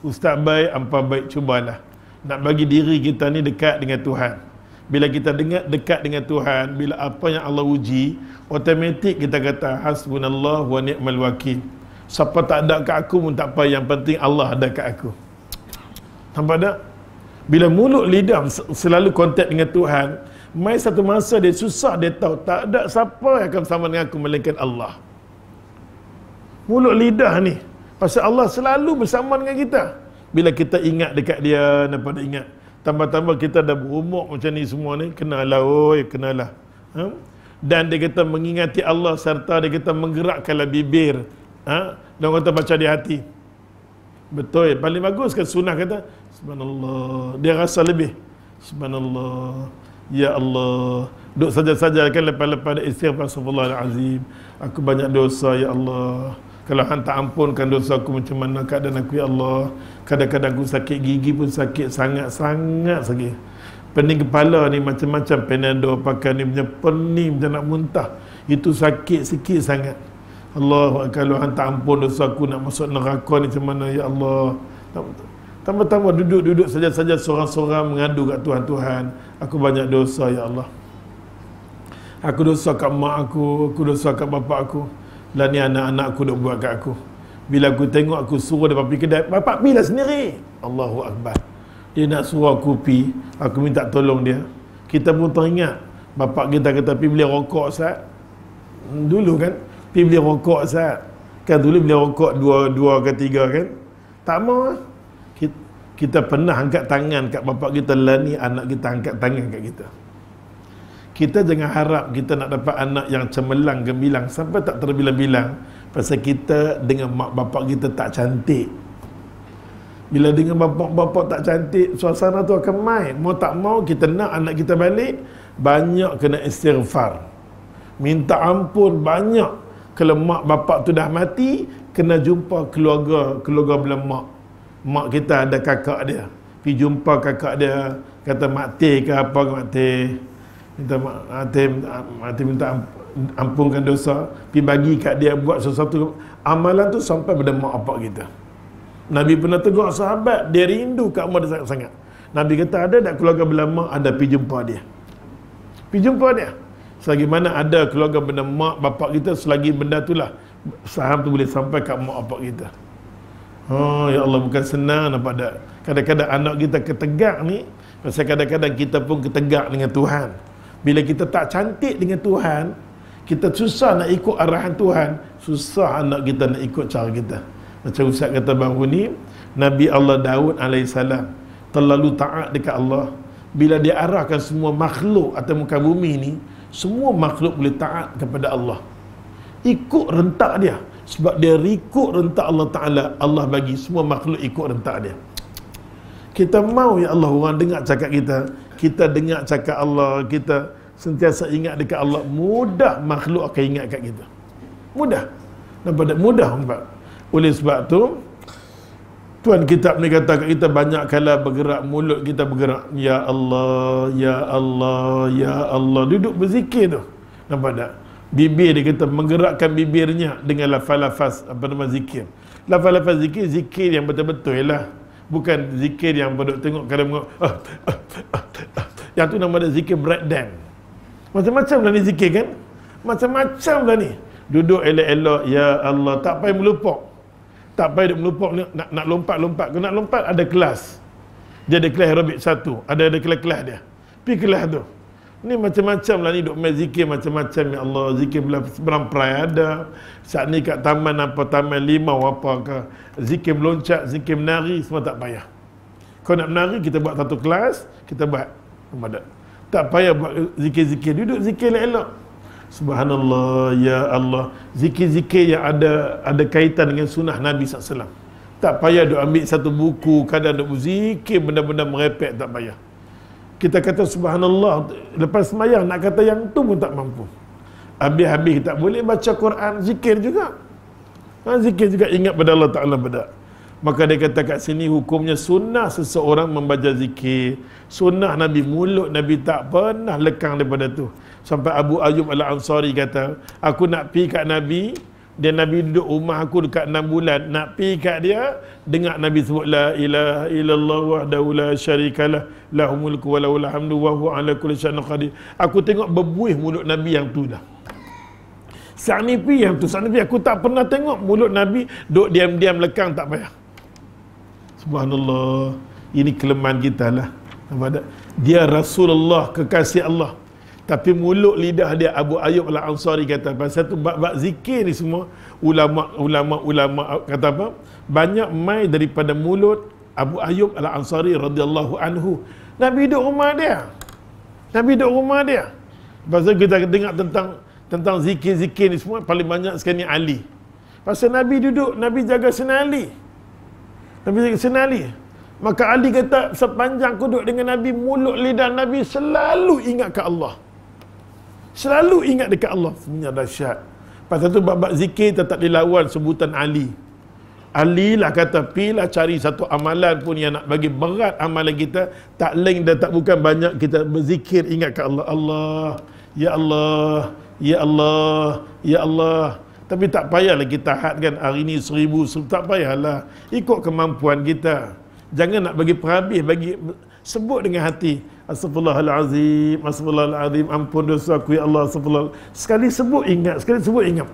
Ustaz baik, hampa baik, cubalah. Nak bagi diri kita ni dekat dengan Tuhan. Bila kita dekat dengan Tuhan, bila apa yang Allah uji, automatik kita kata hasbunallah wa ni'mal wakil. Siapa tak ada kat aku pun tak apa, yang penting Allah ada kat aku. Nampak tak? Bila mulut lidah selalu kontak dengan Tuhan, mai satu masa dia susah, dia tahu tak ada siapa yang akan bersama dengan aku melainkan Allah. Mulut lidah ni pasal Allah selalu bersama dengan kita. Bila kita ingat dekat dia, nampak tak ingat. Tambah-tambah kita dah berumur macam ni semua ni, kenalah. Dan dia kata mengingati Allah serta dia kata menggerakkanlah bibir. Dan kata baca di hati. Betul, paling bagus kan sunnah kata subhanallah. Dia rasa lebih subhanallah. Ya Allah. Duk saja-saja kan lepas-lepas ada istighfar astagfirullahalazim. Aku banyak dosa ya Allah. Kalau hang tak ampunkan dosa aku, macam mana keadaan aku ya Allah. Kadang-kadang aku sakit gigi pun sakit, sangat-sangat sakit. Pening kepala ni macam-macam Panadol pakai ni punya pening macam nak muntah. Itu sakit sikit sangat. Allah, kalau hang tak ampun dosa aku, nak masuk neraka ni macam mana ya Allah. Tambah-tambah duduk saja-saja seorang-seorang mengadu kat Tuhan, aku banyak dosa ya Allah. Aku dosa kat mak aku dosa kat bapak aku. Lah ni anak-anak aku duk buat kat aku. Bila aku tengok, aku suruh dia pergi kedai, bapak pergilah sendiri. Allahu Akbar. Dia nak suruh aku pergi, aku minta tolong dia. Kita pun teringat, bapak kita kata, pergi beli rokok Ustaz. Dulu kan, pergi beli rokok Ustaz. Kan dulu beli rokok dua ke tiga kan. Tak mau lah. Kita pernah angkat tangan kat bapak kita, lah ni anak kita angkat tangan kat kita. Kita jangan harap kita nak dapat anak yang cemerlang, gemilang sampai tak terbilang-bilang pasal kita dengan mak bapak kita tak cantik. Bila dengan bapak tak cantik, suasana tu akan main. Mau tak mau kita nak anak kita balik, banyak kena istighfar, minta ampun banyak. Kalau mak bapak tu dah mati, kena jumpa keluarga belah mak kita ada kakak dia, pergi jumpa kakak dia, kata mak teh ke apa ke mak teh, minta mak teh minta ampunkan dosa, pergi bagi kat dia buat sesuatu amalan tu sampai pada mak bapak kita. Nabi pernah tegur sahabat, dia rindu kat mak dia sangat. Nabi kata ada tak keluarga belah mak, ada, pergi jumpa dia. Pergi jumpa dia. Selagi mana ada keluarga benda mak bapak kita, selagi benda itulah saham tu boleh sampai kat mak bapak kita. Oh ya Allah, bukan senang nampak tak? Kadang-kadang anak kita ketegak ni, pasal kadang-kadang kita pun ketegak dengan Tuhan. Bila kita tak cantik dengan Tuhan, kita susah nak ikut arahan Tuhan, susah anak kita nak ikut cara kita. Macam Ustaz kata baru ni, Nabi Allah Daud AS terlalu taat dekat Allah. Bila dia arahkan semua makhluk atas muka bumi ni, semua makhluk boleh taat kepada Allah, ikut rentak dia. Sebab dia ikut rentak Allah Ta'ala, Allah bagi semua makhluk ikut rentak dia. Kita mau ya Allah orang dengar cakap kita, kita dengar cakap Allah, kita sentiasa ingat dekat Allah, mudah makhluk akan ingat kat kita. Mudah. Nampak tak? Mudah nampak. Oleh sebab tu Tuhan kitab ni kata kat kita, banyak kala bergerak, mulut kita bergerak, ya Allah, ya Allah, ya Allah, duduk berzikir tu. Nampak tak? Bibir dia kata menggerakkan bibirnya dengan lafaz-lafaz apa nama zikir. Lafaz-lafaz zikir, zikir yang betul-betul lah. Bukan zikir yang duduk tengok kadang tengok yang tu nama dia zikir breakdown. Macam-macam lah ni zikir kan? Macam-macam lah ni. Duduk elok-elok, ya Allah, tak payah melupok. Tak payah duk melupok nak lompat-lompat. Kalau nak lompat ada kelas. Dia ada kelas aerobik satu, ada kelas-kelas dia. Pergi kelas tu. Ni macam-macam lah ni duk main zikir macam-macam ya Allah. Zikir beramperai ada. Saat ni kat taman apa, taman limau apa ke, zikir meloncat, zikir menari, semua tak payah. Kau nak menari, kita buat satu kelas, kita buat. Tak payah buat zikir-zikir, duduk zikir elok-elok. Subhanallah, ya Allah. Zikir-zikir yang ada kaitan dengan sunnah Nabi SAW. Tak payah duk ambil satu buku, kadang duk zikir benda-benda merepek, tak payah. Kita kata subhanallah, lepas semayang nak kata yang tu pun tak mampu. Habis-habis tak boleh baca Quran, zikir juga. Zikir juga, ingat pada Allah Ta'ala pada. Maka dia kata kat sini hukumnya sunnah seseorang membaca zikir. Sunnah Nabi, mulut Nabi tak pernah lekang daripada tu. Sampai Abu Ayyub Al-Ansari kata, aku nak pergi kat Nabi, dia Nabi duduk rumah aku dekat 6 bulan, nak pergi kat dia, dengar Nabi sebut la ilaha illallah wahdahu la syarikalah lahul mulku wa lahul hamdu wa huwa ala kulli syai'in qadir. Aku tengok berbuih mulut Nabi yang tu dah. Sa'nipi yang tu, Sa'nipi aku tak pernah tengok mulut Nabi duk diam-diam lekang, tak payah. Subhanallah, ini kelemahan kita lah. Dia Rasulullah, kekasih Allah, tapi mulut lidah dia, Abu Ayyub Al-Ansari kata, pasal tu bab zikir ni semua ulama kata apa? Banyak mai daripada mulut Abu Ayyub Al-Ansari radhiyallahu anhu. Nabi duduk rumah dia. Nabi duduk rumah dia. Pasal kita dengar tentang zikir-zikir ni semua paling banyak sekali Ali. Pasal Nabi duduk, Nabi jaga senali. Nabi jaga senali. Maka Ali kata, sepanjang aku duduk dengan Nabi, mulut lidah Nabi selalu ingat ke Allah. Selalu ingat dekat Allah. Sebenarnya dahsyat. Pasal tu bab zikir tetap dilawan sebutan Ali. Ali lah kata, pilah cari satu amalan pun yang nak bagi berat amalan kita, tak lain dan tak bukan banyak kita berzikir ingat ke Allah. Allah, ya Allah, ya Allah, ya Allah. Tapi tak payahlah kita hadkan hari ni 1000, tak payahlah. Ikut kemampuan kita. Jangan nak bagi perhabis, bagi Sebut dengan hati. Astaghfirullahalazim, astaghfirullahalazim, ampun dosa aku ya Allah, astagfirullah. Sekali sebut ingat, sekali sebut ingat.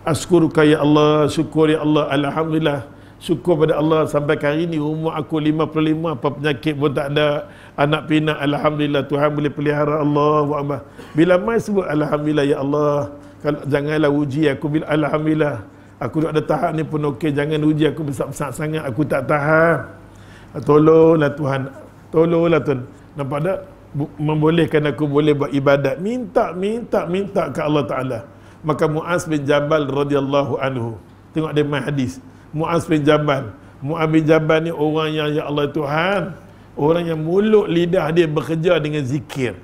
Asykuruka ya Allah, syukur ya Allah, alhamdulillah. Syukur pada Allah sampai hari ni umur aku 55, apa penyakit pun tak ada, anak pinak, alhamdulillah, Tuhan boleh pelihara, Allahu akbar. Bila mai sebut alhamdulillah ya Allah, kalau janganlah uji aku bila alhamdulillah. Aku ada tahap ni pun okey, jangan uji aku besar-besar sangat, aku tak tahan. Tolonglah Tuhan, tolonglah Tuhan. Nampak tak? Membolehkan aku boleh buat ibadat. Minta ke Allah Ta'ala. Maka Muaz bin Jabal radhiyallahu anhu, tengok dia main hadis. Muaz bin Jabal ni orang yang, ya Allah Tuhan, orang yang mulut lidah dia bekerja dengan zikir.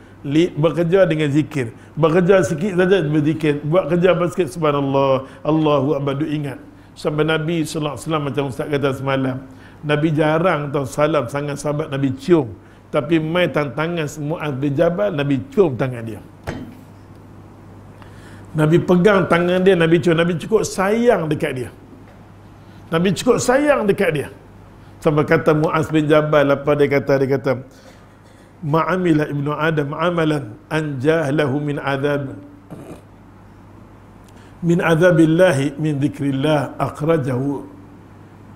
Bekerja dengan zikir. Bekerja sikit saja berzikir. Buat kerja sikit subhanallah, Allahu akbar, ingat. Sampai Nabi sallallahu alaihi wasallam macam Ustaz kata semalam, Nabi jarang tahu salam sangat sahabat Nabi cium. Tapi mai tangan Muaz bin Jabal, Nabi cium tangan dia. Nabi pegang tangan dia, Nabi cium. Nabi cukup sayang dekat dia. Nabi cukup sayang dekat dia. Sampai kata Muaz bin Jabal, apa dia kata? Dia kata, ma'amila ibnu Adam amalan anjahlahu min azabillahi min dzikrillah akhrajahu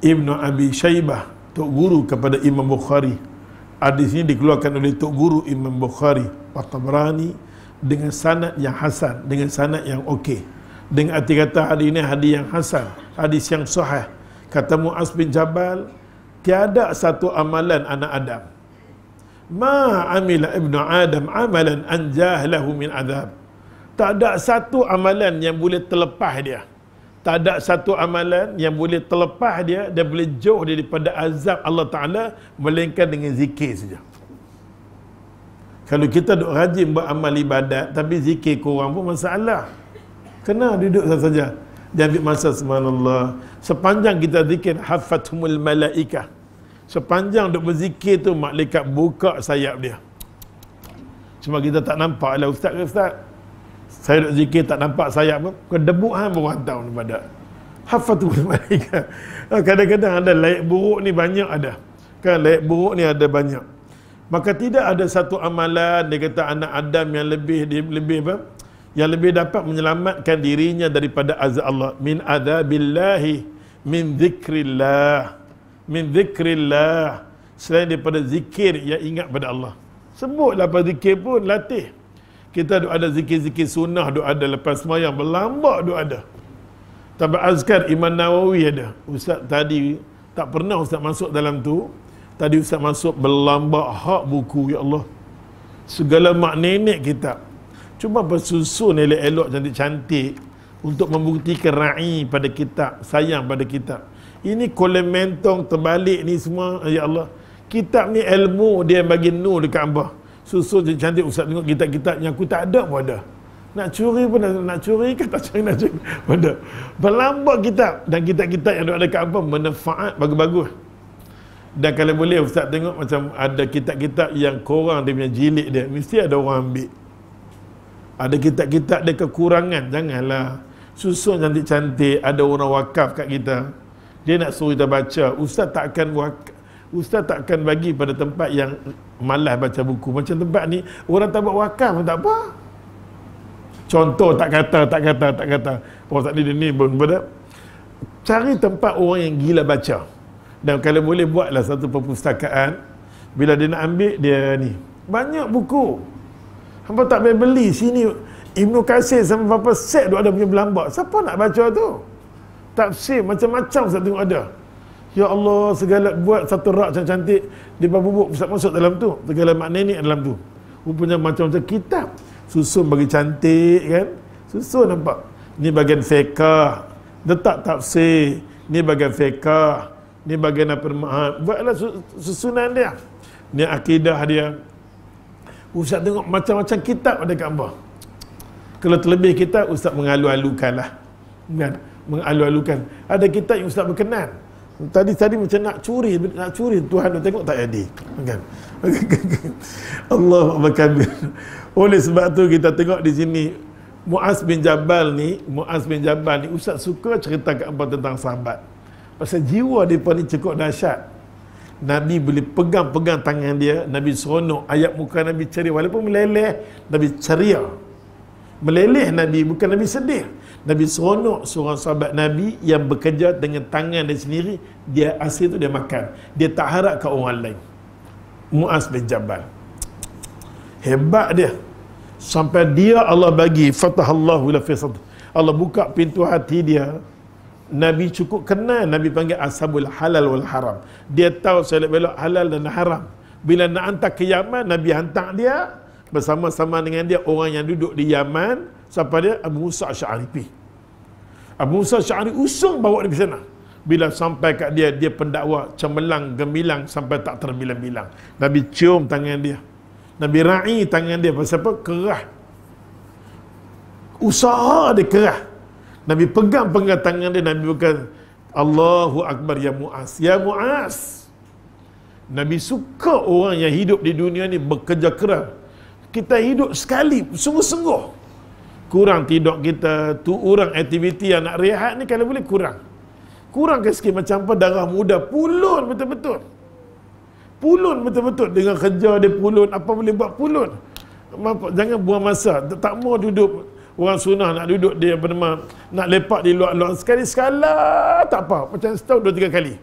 Ibnu Abi Syaibah, Tok Guru kepada Imam Bukhari. Hadis ini dikeluarkan oleh Tok Guru Imam Bukhari wa Tabrani dengan sanad yang hasan, dengan sanad yang okey. Dengan arti kata hadis ini hadis yang hasan, hadis yang sahih. Kata Muaz bin Jabal, tiada satu amalan anak Adam, ma amila ibnu Adam amalan anjahlahu min azab. Tak ada satu amalan yang boleh terlepas dia. Tak ada satu amalan yang boleh terlepas dia dan boleh jauh daripada azab Allah Ta'ala, melainkan dengan zikir saja. Kalau kita duk rajin buat amal ibadat tapi zikir kurang pun masalah. Kena duduk saja. Dia ambil masa subhanallah. Sepanjang kita zikir, hafathumul malaikah. Sepanjang duk berzikir tu, malaikat buka sayap dia. Cuma kita tak nampak lah ustaz. Saya duk zikir tak nampak sayap pun, kedebuk hang berantau daripada hafathul malaikah. Kadang-kadang ada layak buruk ni banyak ada. Kan layak buruk ni ada banyak. Maka tidak ada satu amalan dia kata anak Adam yang lebih apa? Yang lebih dapat menyelamatkan dirinya daripada azab Allah. Min adabillahi, min zikrillah. Selain daripada zikir yang ingat pada Allah. Sebutlah apa zikir pun, latih. Kita ada zikir-zikir sunnah, ada lepas semayang berlambak, ada. Tapi azkar Imam Nawawi ada. Ustaz tadi tak pernah Ustaz masuk dalam tu. Tadi Ustaz masuk berlambak hak buku, ya Allah. Segala mak nenek kitab. Cuma bersusun elok-elok, cantik-cantik untuk membuktikan ra'i pada kitab, sayang pada kitab. Ini kolementong terbalik ni semua, ya Allah. Kitab ni ilmu dia bagi nur dekat hamba. Susun cantik Ustaz tengok kitab-kitab yang aku tak ada pun ada. Nak curi pun nak curi kan tak curi nak curi. Ada. Berlambak kitab dan kitab-kitab yang ada dekat hamba manfaat bagus-bagus. Dan kalau boleh Ustaz tengok macam ada kitab-kitab yang korang dia punya jilid dia, mesti ada orang ambil. Ada kitab-kitab dia kekurangan, janganlah. Susun cantik-cantik, ada orang wakaf kat kita. Dia nak suruh kita baca. Ustaz takkan bagi pada tempat yang malas baca buku. Macam tempat ni, orang tak buat wakaf pun tak apa. Contoh tak kata. Oh tak ni berbeda. Cari tempat orang yang gila baca. Dan kalau boleh buatlah satu perpustakaan. Bila dia nak ambil, dia ni. Banyak buku. Hampa tak boleh beli sini. Ibnu Katsir sama berapa set ada punya berlambak. Siapa nak baca tu? Tafsir macam-macam Ustaz tengok ada. Ya Allah, segala buat satu rak cantik di bubuk Ustaz masuk dalam tu. Segala makna ni dalam tu. Rupanya macam-macam kitab. Susun bagi cantik kan. Susun nampak. Ni bahagian fiqh. Letak tafsir. Ni bahagian fiqh. Ni bahagian apa? Buatlah susunan dia. Ni akidah dia. Ustaz tengok macam-macam kitab ada kat hamba. Kalau terlebih kitab, Ustaz mengalu-alukan lah. Kan? Mengalu-alukan. Ada kitab yang Ustaz berkenan. Tadi macam nak curi Tuhan tu tengok tak jadi. Kan? Allah berkabir. Oleh sebab tu kita tengok di sini Muaz bin Jabal ni Ustaz suka cerita kat hamba tentang sahabat. Pasal jiwa dia ni cukup dahsyat. Nabi boleh pegang-pegang tangan dia, Nabi seronok, ayat muka Nabi ceria, walaupun meleleh, Nabi ceria. Meleleh Nabi, bukan Nabi sedih. Nabi seronok seorang sahabat Nabi yang bekerja dengan tangan dia sendiri, dia hasil tu dia makan. Dia tak harap ke orang lain. Muaz bin Jabal. Hebat dia. Sampai dia Allah bagi fatahallahu la fi sadr. Allah buka pintu hati dia. Nabi cukup kenal, Nabi panggil ashabul halal wal haram. Dia tahu selok belok halal dan haram. Bila nak hantar ke Yaman, Nabi hantar dia bersama-sama dengan dia orang yang duduk di Yaman. Siapa dia? Abu Musa Asy'ari. Abu Musa Asy'ari usung bawa dia ke sana. Bila sampai kat dia, dia pendakwa cemerlang, gemilang sampai tak terbilang-bilang. Nabi cium tangan dia. Nabi ra'i tangan dia. Pasal apa? Kerah. Usaha dia kerah. Nabi pegang tangan dia. Nabi bukan Allahu Akbar ya Muaz. Ya Muaz. Nabi suka orang yang hidup di dunia ni bekerja keras. Kita hidup sekali, sungguh-sungguh. Kurang tidur kita, tu orang aktiviti yang nak rehat ni kalau boleh kurang. Kurang ke sikit macam apa darah muda. Pulun betul-betul. Pulun betul-betul. Dengan kerja dia pulun. Apa boleh buat pulun. Jangan buang masa. Tak mau duduk. Orang sunnah nak duduk dia apa nama, nak lepak di luar-luar. Sekali-sekala tak apa. Macam setahun 2-3 kali.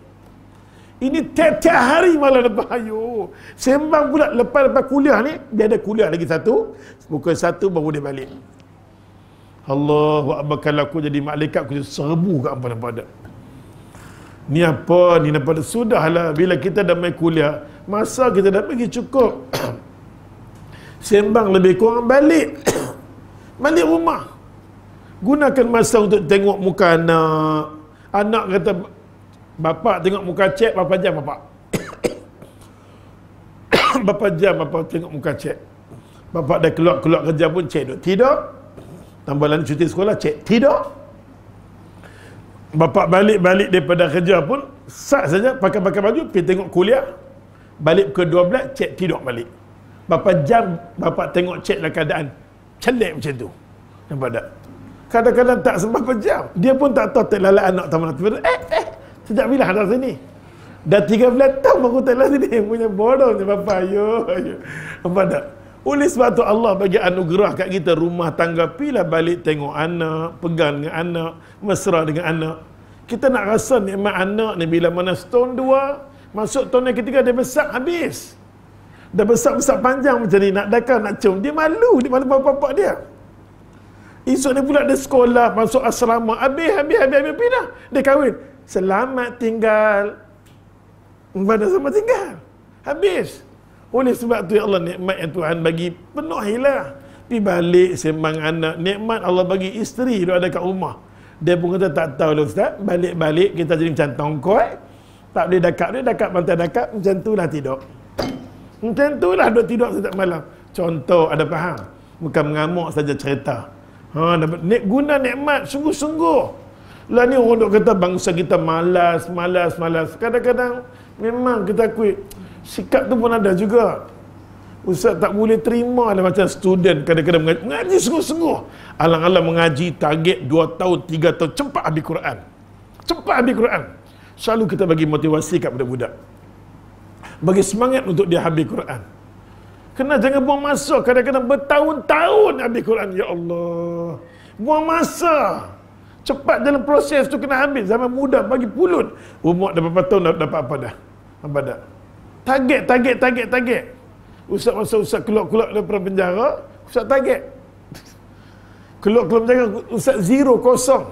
Ini tiap-tiap hari malah lepas. Ayo. Sembang pula lepas kuliah ni. Dia ada kuliah lagi satu. Pukul 1 baru dia balik. Allahu Akbar. Kalau aku jadi malaikat, aku jadi serbu kat apa-apa dah. Ni apa ni dapat? Sudahlah, bila kita dah main kuliah, masa kita dah pergi cukup. Sembang lebih kurang balik. Balik rumah. Gunakan masa untuk tengok muka anak. Anak kata, bapak tengok muka cik, berapa jam bapak? Berapa jam bapak tengok muka cik? Bapak dah keluar kerja pun cik duduk tidur. Tambahan cuti sekolah, cik tidur. Bapak balik daripada kerja pun sat saja pakai baju pergi tengok kuliah. Balik ke 12 cik tidur balik. Berapa jam bapak tengok cik dalam keadaan celik macam tu. Nampak tak? Kadang-kadang tak seberapa jam. Dia pun tak tahu terlalat anak taman tu. Sejak bila ada sini? Dah 13 tahun baru terlalat sini. Punya bodohnya bapak. Ayo. Nampak tak? Oleh sebab tu Allah bagi anugerah kat kita rumah tangga, pilah balik tengok anak, pegang dengan anak, mesra dengan anak. Kita nak rasa nikmat anak ni bila mana setahun 2, masuk tahun yang ketiga dia besar habis. Dah besar panjang macam ni, nak dakar, nak cium, dia malu bapak-bapak dia. Esok ni pula dia sekolah, masuk asrama, habis pindah. Dia kahwin. Selamat tinggal. Pada selamat tinggal. Habis. Oleh sebab tu ya Allah, nikmat yang Tuhan bagi penuhilah. Pergi balik sembang anak. Nikmat Allah bagi isteri dia ada kat rumah. Dia pun kata tak tahu lah Ustaz. Balik-balik kita jadi macam tongkoi. Tak boleh dekat pantai dekat. Macam tu lah tidur. Macam tu lah duduk tidur setiap malam. Contoh ada faham. Bukan mengamuk saja cerita. Guna nikmat sungguh-sungguh. Lah ni orang duk kata bangsa kita malas. Kadang-kadang memang kita akui sikap tu pun ada juga. Ustaz tak boleh terima lah macam student kadang-kadang mengaji sungguh-sungguh. Alang-alang mengaji target 2 tahun, 3 tahun cepat habis Quran. Selalu kita bagi motivasi kat budak-budak. Bagi semangat untuk dia habis Quran. Kena jangan buang masa. Kadang-kadang bertahun-tahun habis Quran. Ya Allah. Buang masa. Cepat dalam proses tu kena habis. Zaman muda bagi pulut. Umur dah berapa tahun dapat apa dah? Apa dah? Target. Ustaz keluar daripada penjara. Ustaz target. Keluar penjara. Ustaz 0, kosong.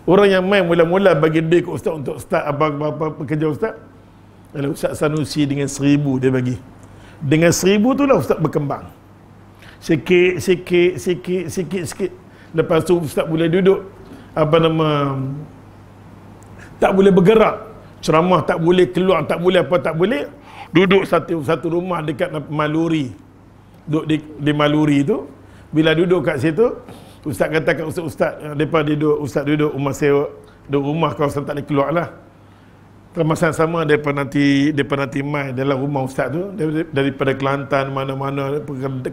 Orang yang main mula-mula bagi duit ke Ustaz untuk start apa kerja Ustaz. Kalau Ustaz Sanusi dengan 1000 dia bagi. Dengan 1000 tu lah Ustaz berkembang. Sikit. Lepas tu Ustaz boleh duduk. Tak boleh bergerak. Ceramah tak boleh keluar, tak boleh apa, tak boleh. Duduk satu rumah dekat Maluri. Duduk di Maluri tu. Bila duduk kat situ, Ustaz kata kat Ustaz, depa Ustaz duduk rumah sewa, duduk rumah kawasan tak boleh keluar lah. Masa sama depa nanti mai dalam rumah Ustaz tu, daripada Kelantan mana-mana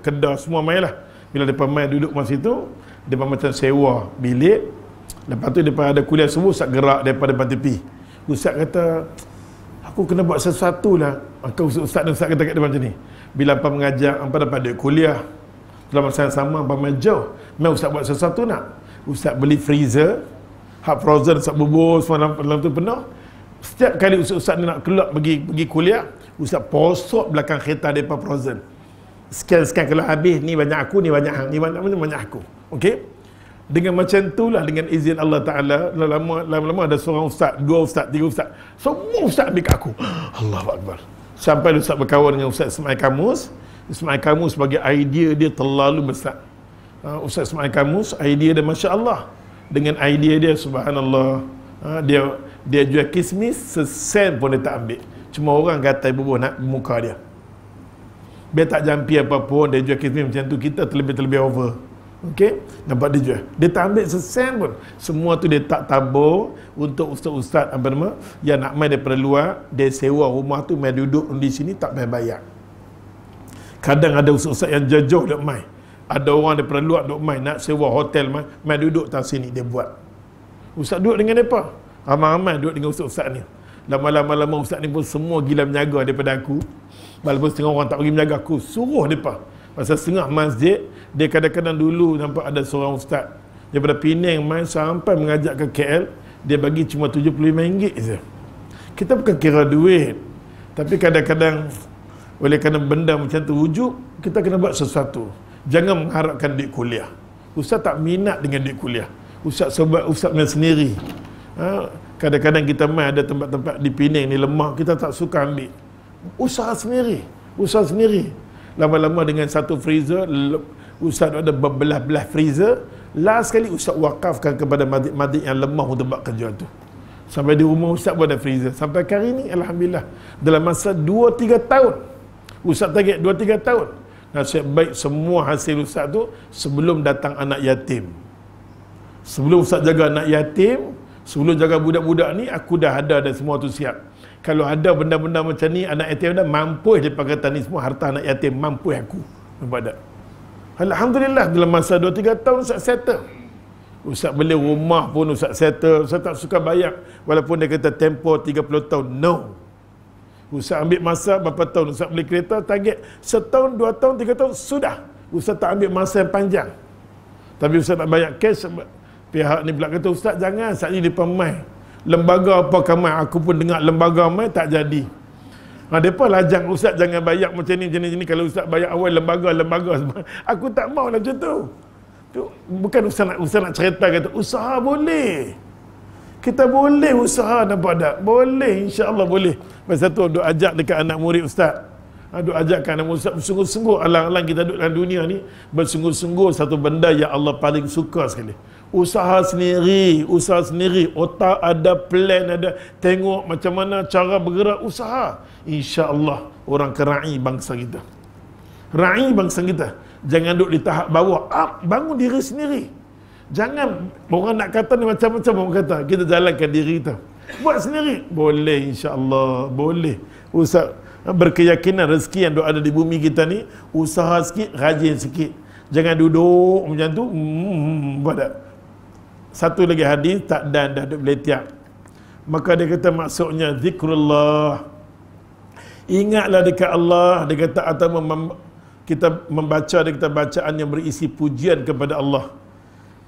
Kedah semua mai lah. Bila depa mai duduk masa situ, depa macam sewa bilik. Lepas tu depa ada kuliah semua, Ustaz gerak daripada depan tepi. Ustaz kata, aku kena buat sesuatu lah. Maka ustaz kata kat dia macam ni, bila hampa mengajar, hampa dapat duit kuliah, dalam masa yang sama hampa main jauh, mai ustaz buat sesuatu nak? Ustaz beli freezer, hak frozen, ustaz bubur semua dalam tu penuh. Setiap kali ustaz ni nak keluar pergi kuliah, ustaz posok belakang kereta depa frozen. Sekian kalau habis, ni banyak aku, ni banyak hang, ni banyak aku. Okey? Dengan macam itulah, dengan izin Allah Ta'ala, lama-lama ada seorang ustaz, dua ustaz, tiga ustaz, semua ustaz ambil kat aku. Allahu Akbar. Sampai ustaz berkawan dengan Ustaz Ismail Kamus. Ismail Kamus sebagai idea dia terlalu besar. Ustaz Ismail Kamus, idea dia Masya Allah. Dengan idea dia, subhanallah, dia jual kismis, sesen pun dia tak ambil. Cuma orang gatai bubuh nak muka dia. Dia tak jampi apa pun, dia jual kismis macam tu, kita terlebih-terlebih over. Okey, nampak dia jual. Dia tak ambil sesen pun. Semua tu dia tak tabur untuk ustaz-ustaz apa nama yang nak main daripada luar, dia sewa rumah tu main duduk di sini tak payah bayar. Kadang ada ustaz-ustaz yang jauh duk main. Ada orang daripada luar duk main, nak sewa hotel main duduk tak sini dia buat. Ustaz duduk dengan depa. Ramai-ramai duduk dengan ustaz-ustaz ni. Lama-lama ustaz ni pun semua gila menjaga daripada aku. Walaupun setengah orang tak pergi menjaga aku, suruh depa. Pasal setengah masjid, dia kadang-kadang dulu nampak ada seorang ustaz daripada Penang main sampai mengajak ke KL, dia bagi cuma RM75 je. Kita bukan kira duit, tapi kadang-kadang oleh kerana benda macam tu wujud, kita kena buat sesuatu. Jangan mengharapkan duit kuliah. Ustaz tak minat dengan duit kuliah. Ustaz sebab ustaz main sendiri. Kadang-kadang kita main ada tempat-tempat di Penang ni lemah, kita tak suka ambil. Usaha sendiri. Lama-lama dengan satu freezer, ustaz ada berbelah-belah freezer. Last sekali ustaz wakafkan kepada madid-madid yang lemah untuk buat kerja tu. Sampai di rumah ustaz pun ada freezer. Sampai hari ni alhamdulillah, dalam masa 2-3 tahun, ustaz target 2-3 tahun, nasib baik semua hasil ustaz tu sebelum datang anak yatim. Sebelum ustaz jaga anak yatim, sebelum jaga budak-budak ni, aku dah ada semua tu siap. Kalau ada benda-benda macam ni, anak yatim dah mampu daripada kata ni semua harta anak yatim, mampu aku. Nampak tak? Alhamdulillah, dalam masa 2-3 tahun Ustaz settle. Ustaz beli rumah pun Ustaz settle. Ustaz tak suka bayar, walaupun dia kata tempoh 30 tahun. No. Ustaz ambil masa berapa tahun. Ustaz beli kereta, target setahun, 2 tahun, 3 tahun, sudah. Ustaz tak ambil masa yang panjang. Tapi Ustaz nak bayar cash. Pihak ni pula kata, Ustaz jangan, saat ni dia pemain. Lembaga apa kamai, aku pun dengar lembaga mai tak jadi. Depa lajang Ustaz jangan bayar macam ni. Kalau Ustaz bayar awal lembaga semua. Aku tak mau lah macam tu. Bukan Ustaz nak cerita kata usaha boleh. Kita boleh usaha, nampak tak? Boleh, insya-Allah boleh. Pasal tu duk ajak dekat anak murid Ustaz. Duk ajakkan anak murid Ustaz bersungguh-sungguh, alang-alang kita duduk dalam dunia ni, bersungguh-sungguh satu benda yang Allah paling suka sekali. Usaha sendiri, otak ada, plan ada, tengok macam mana cara bergerak usaha. Insya-Allah orang kerai bangsa kita. Ra'i bangsa kita. Jangan duduk di tahap bawah, bangun diri sendiri. Jangan orang nak kata ni macam-macam orang kata, kita jalankan diri kita. Buat sendiri. Boleh, insya-Allah, boleh. Ustaz berkeyakinan rezeki yang ada di bumi kita ni, usaha sikit, rajin sikit. Jangan duduk macam tu, buat tak? Satu lagi hadis, tak dan dah duduk beletiak. Maka dia kata maksudnya zikrullah. Ingatlah dekat Allah, dia kata atau kita membaca kita bacaan yang berisi pujian kepada Allah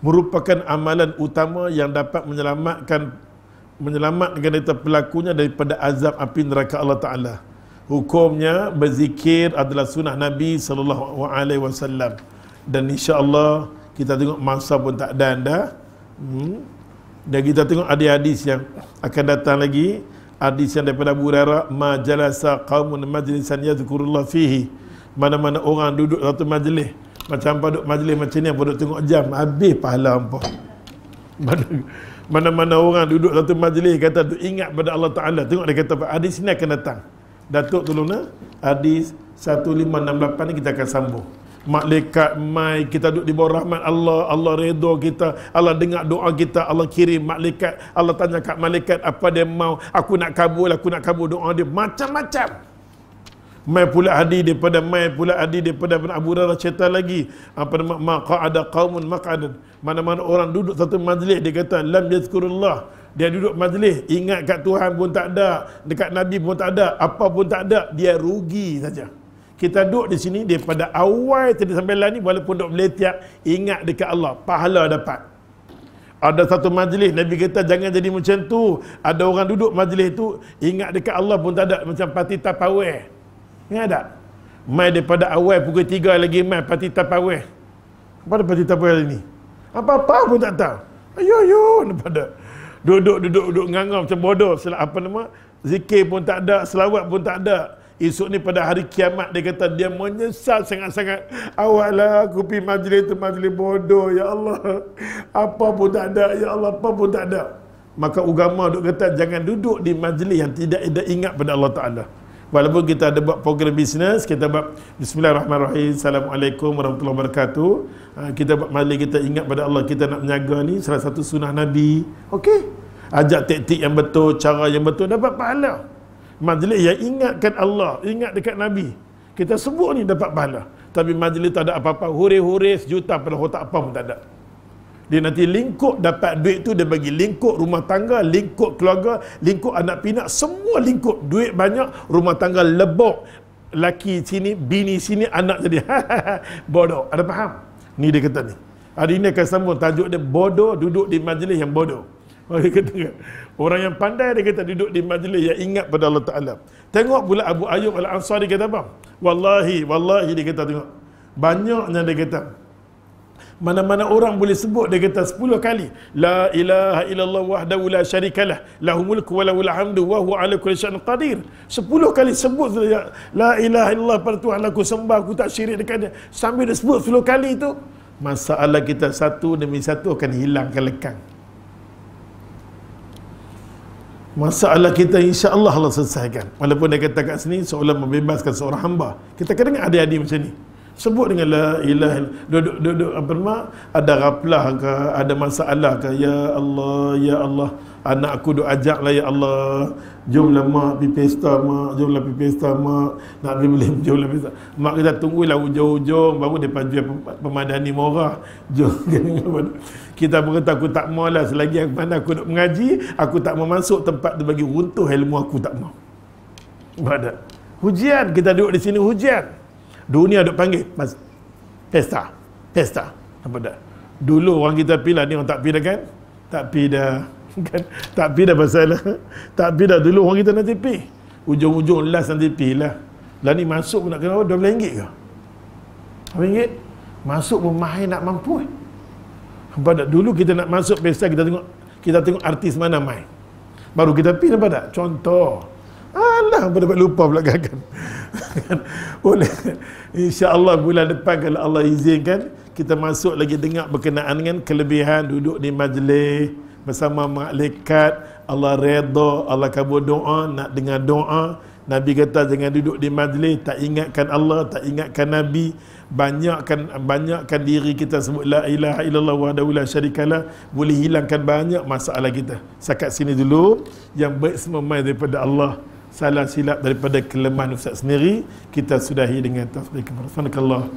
merupakan amalan utama yang dapat menyelamatkan kita pelakunya daripada azab api neraka Allah Taala. Hukumnya berzikir adalah sunnah Nabi SAW. Dan insya-Allah kita tengok masa pun tak ada. Dan kita tengok ada hadis yang akan datang lagi, hadis yang daripada Abu Hurairah, ma jalasa qaumun majlisan yadhkurullah fihi. Mana-mana orang duduk satu majlis, macam apa duduk majlis macam ni, apa duduk tengok jam, habis pahala hampa. Mana-mana orang duduk satu majlis kata tu ingat pada Allah Taala, tengok dia kata hadis ini akan datang. Datuk tolonglah hadis 1568 ni kita akan sambung. Malaikat mai, kita duduk di bawah rahmat Allah, Allah redha kita, Allah dengar doa kita, Allah kirim malaikat, Allah tanya kat malaikat apa dia mau, aku nak kabul doa dia, macam-macam. Mai pula hadis daripada Abu Hurairah cerita lagi, apa nama qa'ada qaumun maq'adan, mana-mana orang duduk satu majlis dia kata lam yazkurullah, Dia duduk majlis, ingat kat Tuhan pun tak ada, dekat Nabi pun tak ada, apa pun tak ada, dia rugi saja. Kita duduk di sini daripada awal tadi sampai lah ni, walaupun duduk meletiak, ingat dekat Allah, pahala dapat. Ada satu majlis, Nabi kata jangan jadi macam tu. Ada orang duduk majlis tu, ingat dekat Allah pun tak ada, macam parti tapaweh. Ingat tak? Mai daripada awal pukul 3 lagi mai parti tapaweh. Apa ada parti tapaweh ni? Apa-apa pun tak tahu. Ayo, daripada duduk ngangam macam bodoh. Apa nama? Zikir pun tak ada, selawat pun tak ada. Esok ni pada hari kiamat dia kata dia menyesal sangat-sangat. Awaklah aku pergi majlis tu, majlis bodoh, ya Allah. Apa pun tak ada, ya Allah, apa pun tak ada. Maka agama duk kata jangan duduk di majlis yang tidak ada ingat pada Allah Ta'ala. Walaupun kita ada buat program bisnes, kita buat Bismillahirrahmanirrahim, Assalamualaikum warahmatullahi wabarakatuh, kita buat majlis, kita ingat pada Allah, kita nak menjaga ni salah satu sunnah Nabi. Okey, ajak taktik yang betul, cara yang betul, dapat pahala. Majlis yang ingatkan Allah, ingat dekat Nabi, kita sebut ni dapat pahala. Tapi majlis tak ada apa-apa, hore-hore sejuta pada tak apa pun tak ada. Dia nanti lingkup dapat duit tu, dia bagi lingkup rumah tangga, lingkup keluarga, lingkup anak pinak, semua lingkup. Duit banyak, rumah tangga lebok, laki sini, bini sini, anak jadi bodoh. Ada faham? Ni dia kata ni. Hari ini akan sambung tajuk dia, bodoh duduk di majlis yang bodoh. Dia kata, orang yang pandai dia kata duduk di majlis yang ingat pada Allah Ta'ala. Tengok pula Abu Ayyub Al-Ansari kata apa? Wallahi dia kata, tengok. Banyaknya dia kata. Mana-mana orang boleh sebut, dia kata 10 kali. La ilaha illallah wahdahu la syarikalah, lahul mulku wa lahul hamdu wa huwa ala kulli syai'in qadir. 10 kali sebut la ilaha illallah, pada Tuhan aku sembah, aku tak syirik dekat dia. Sambil dia sebut 10 kali itu, masalah kita satu demi satu akan hilang, akan lekang. Masalah kita insya-Allah Allah selesaikan. Walaupun dia kata kat sini seolah membebaskan seorang hamba. Kita kadang adik-adik macam ni. Sebut dengan la ilaha illallah, duduk apa nama, ada raflah ke, ada masalah ke, ya Allah, anak aku duk ajak lah, ya Allah, jomlah mak pergi pesta mak, jomlah pergi pesta mak, nak beli jomlah pesta. Mak kita tunggulah hujung-hujung baru depa jual pemadani murah. Jom. Kita berkata aku tak mau lah, selagi mana aku duk mengaji, aku tak mau masuk tempat tu bagi runtuh ilmu aku, tak mau. Pada hujian, kita duduk di sini hujian. Dunia duk panggil pesta. Apa dah? Dulu orang kita pilih, ni orang tak pilih kan? Tak pilih dah. Kan? Tak pilih dah pasal tak pilih dah. Dulu orang kita nanti pilih. Ujung-ujung last nanti pilih lah. Lah ni masuk pun nak kena RM12 ke? RM12? Masuk pun mahal nak mampu. Pada dulu kita nak masuk pesta, kita tengok artis mana main. Baru kita pilih, nampak tak? Contoh. Alah, dapat lupa pula kan. Boleh. InsyaAllah bulan depan kalau Allah izinkan, kita masuk lagi dengar berkenaan dengan kelebihan duduk di majlis bersama malaikat. Allah redha, Allah kabul doa, nak dengar doa. Nabi kata jangan duduk di majlis tak ingatkan Allah, tak ingatkan Nabi. Banyakkan diri kita sebut la ilaha illallah wahdahu la syarikalah, boleh hilangkan banyak masalah kita. Sakat sini dulu, yang baik semua mai daripada Allah, salah silap daripada kelemahan Ustaz sendiri. Kita sudahi dengan tasbih. Subhanallah.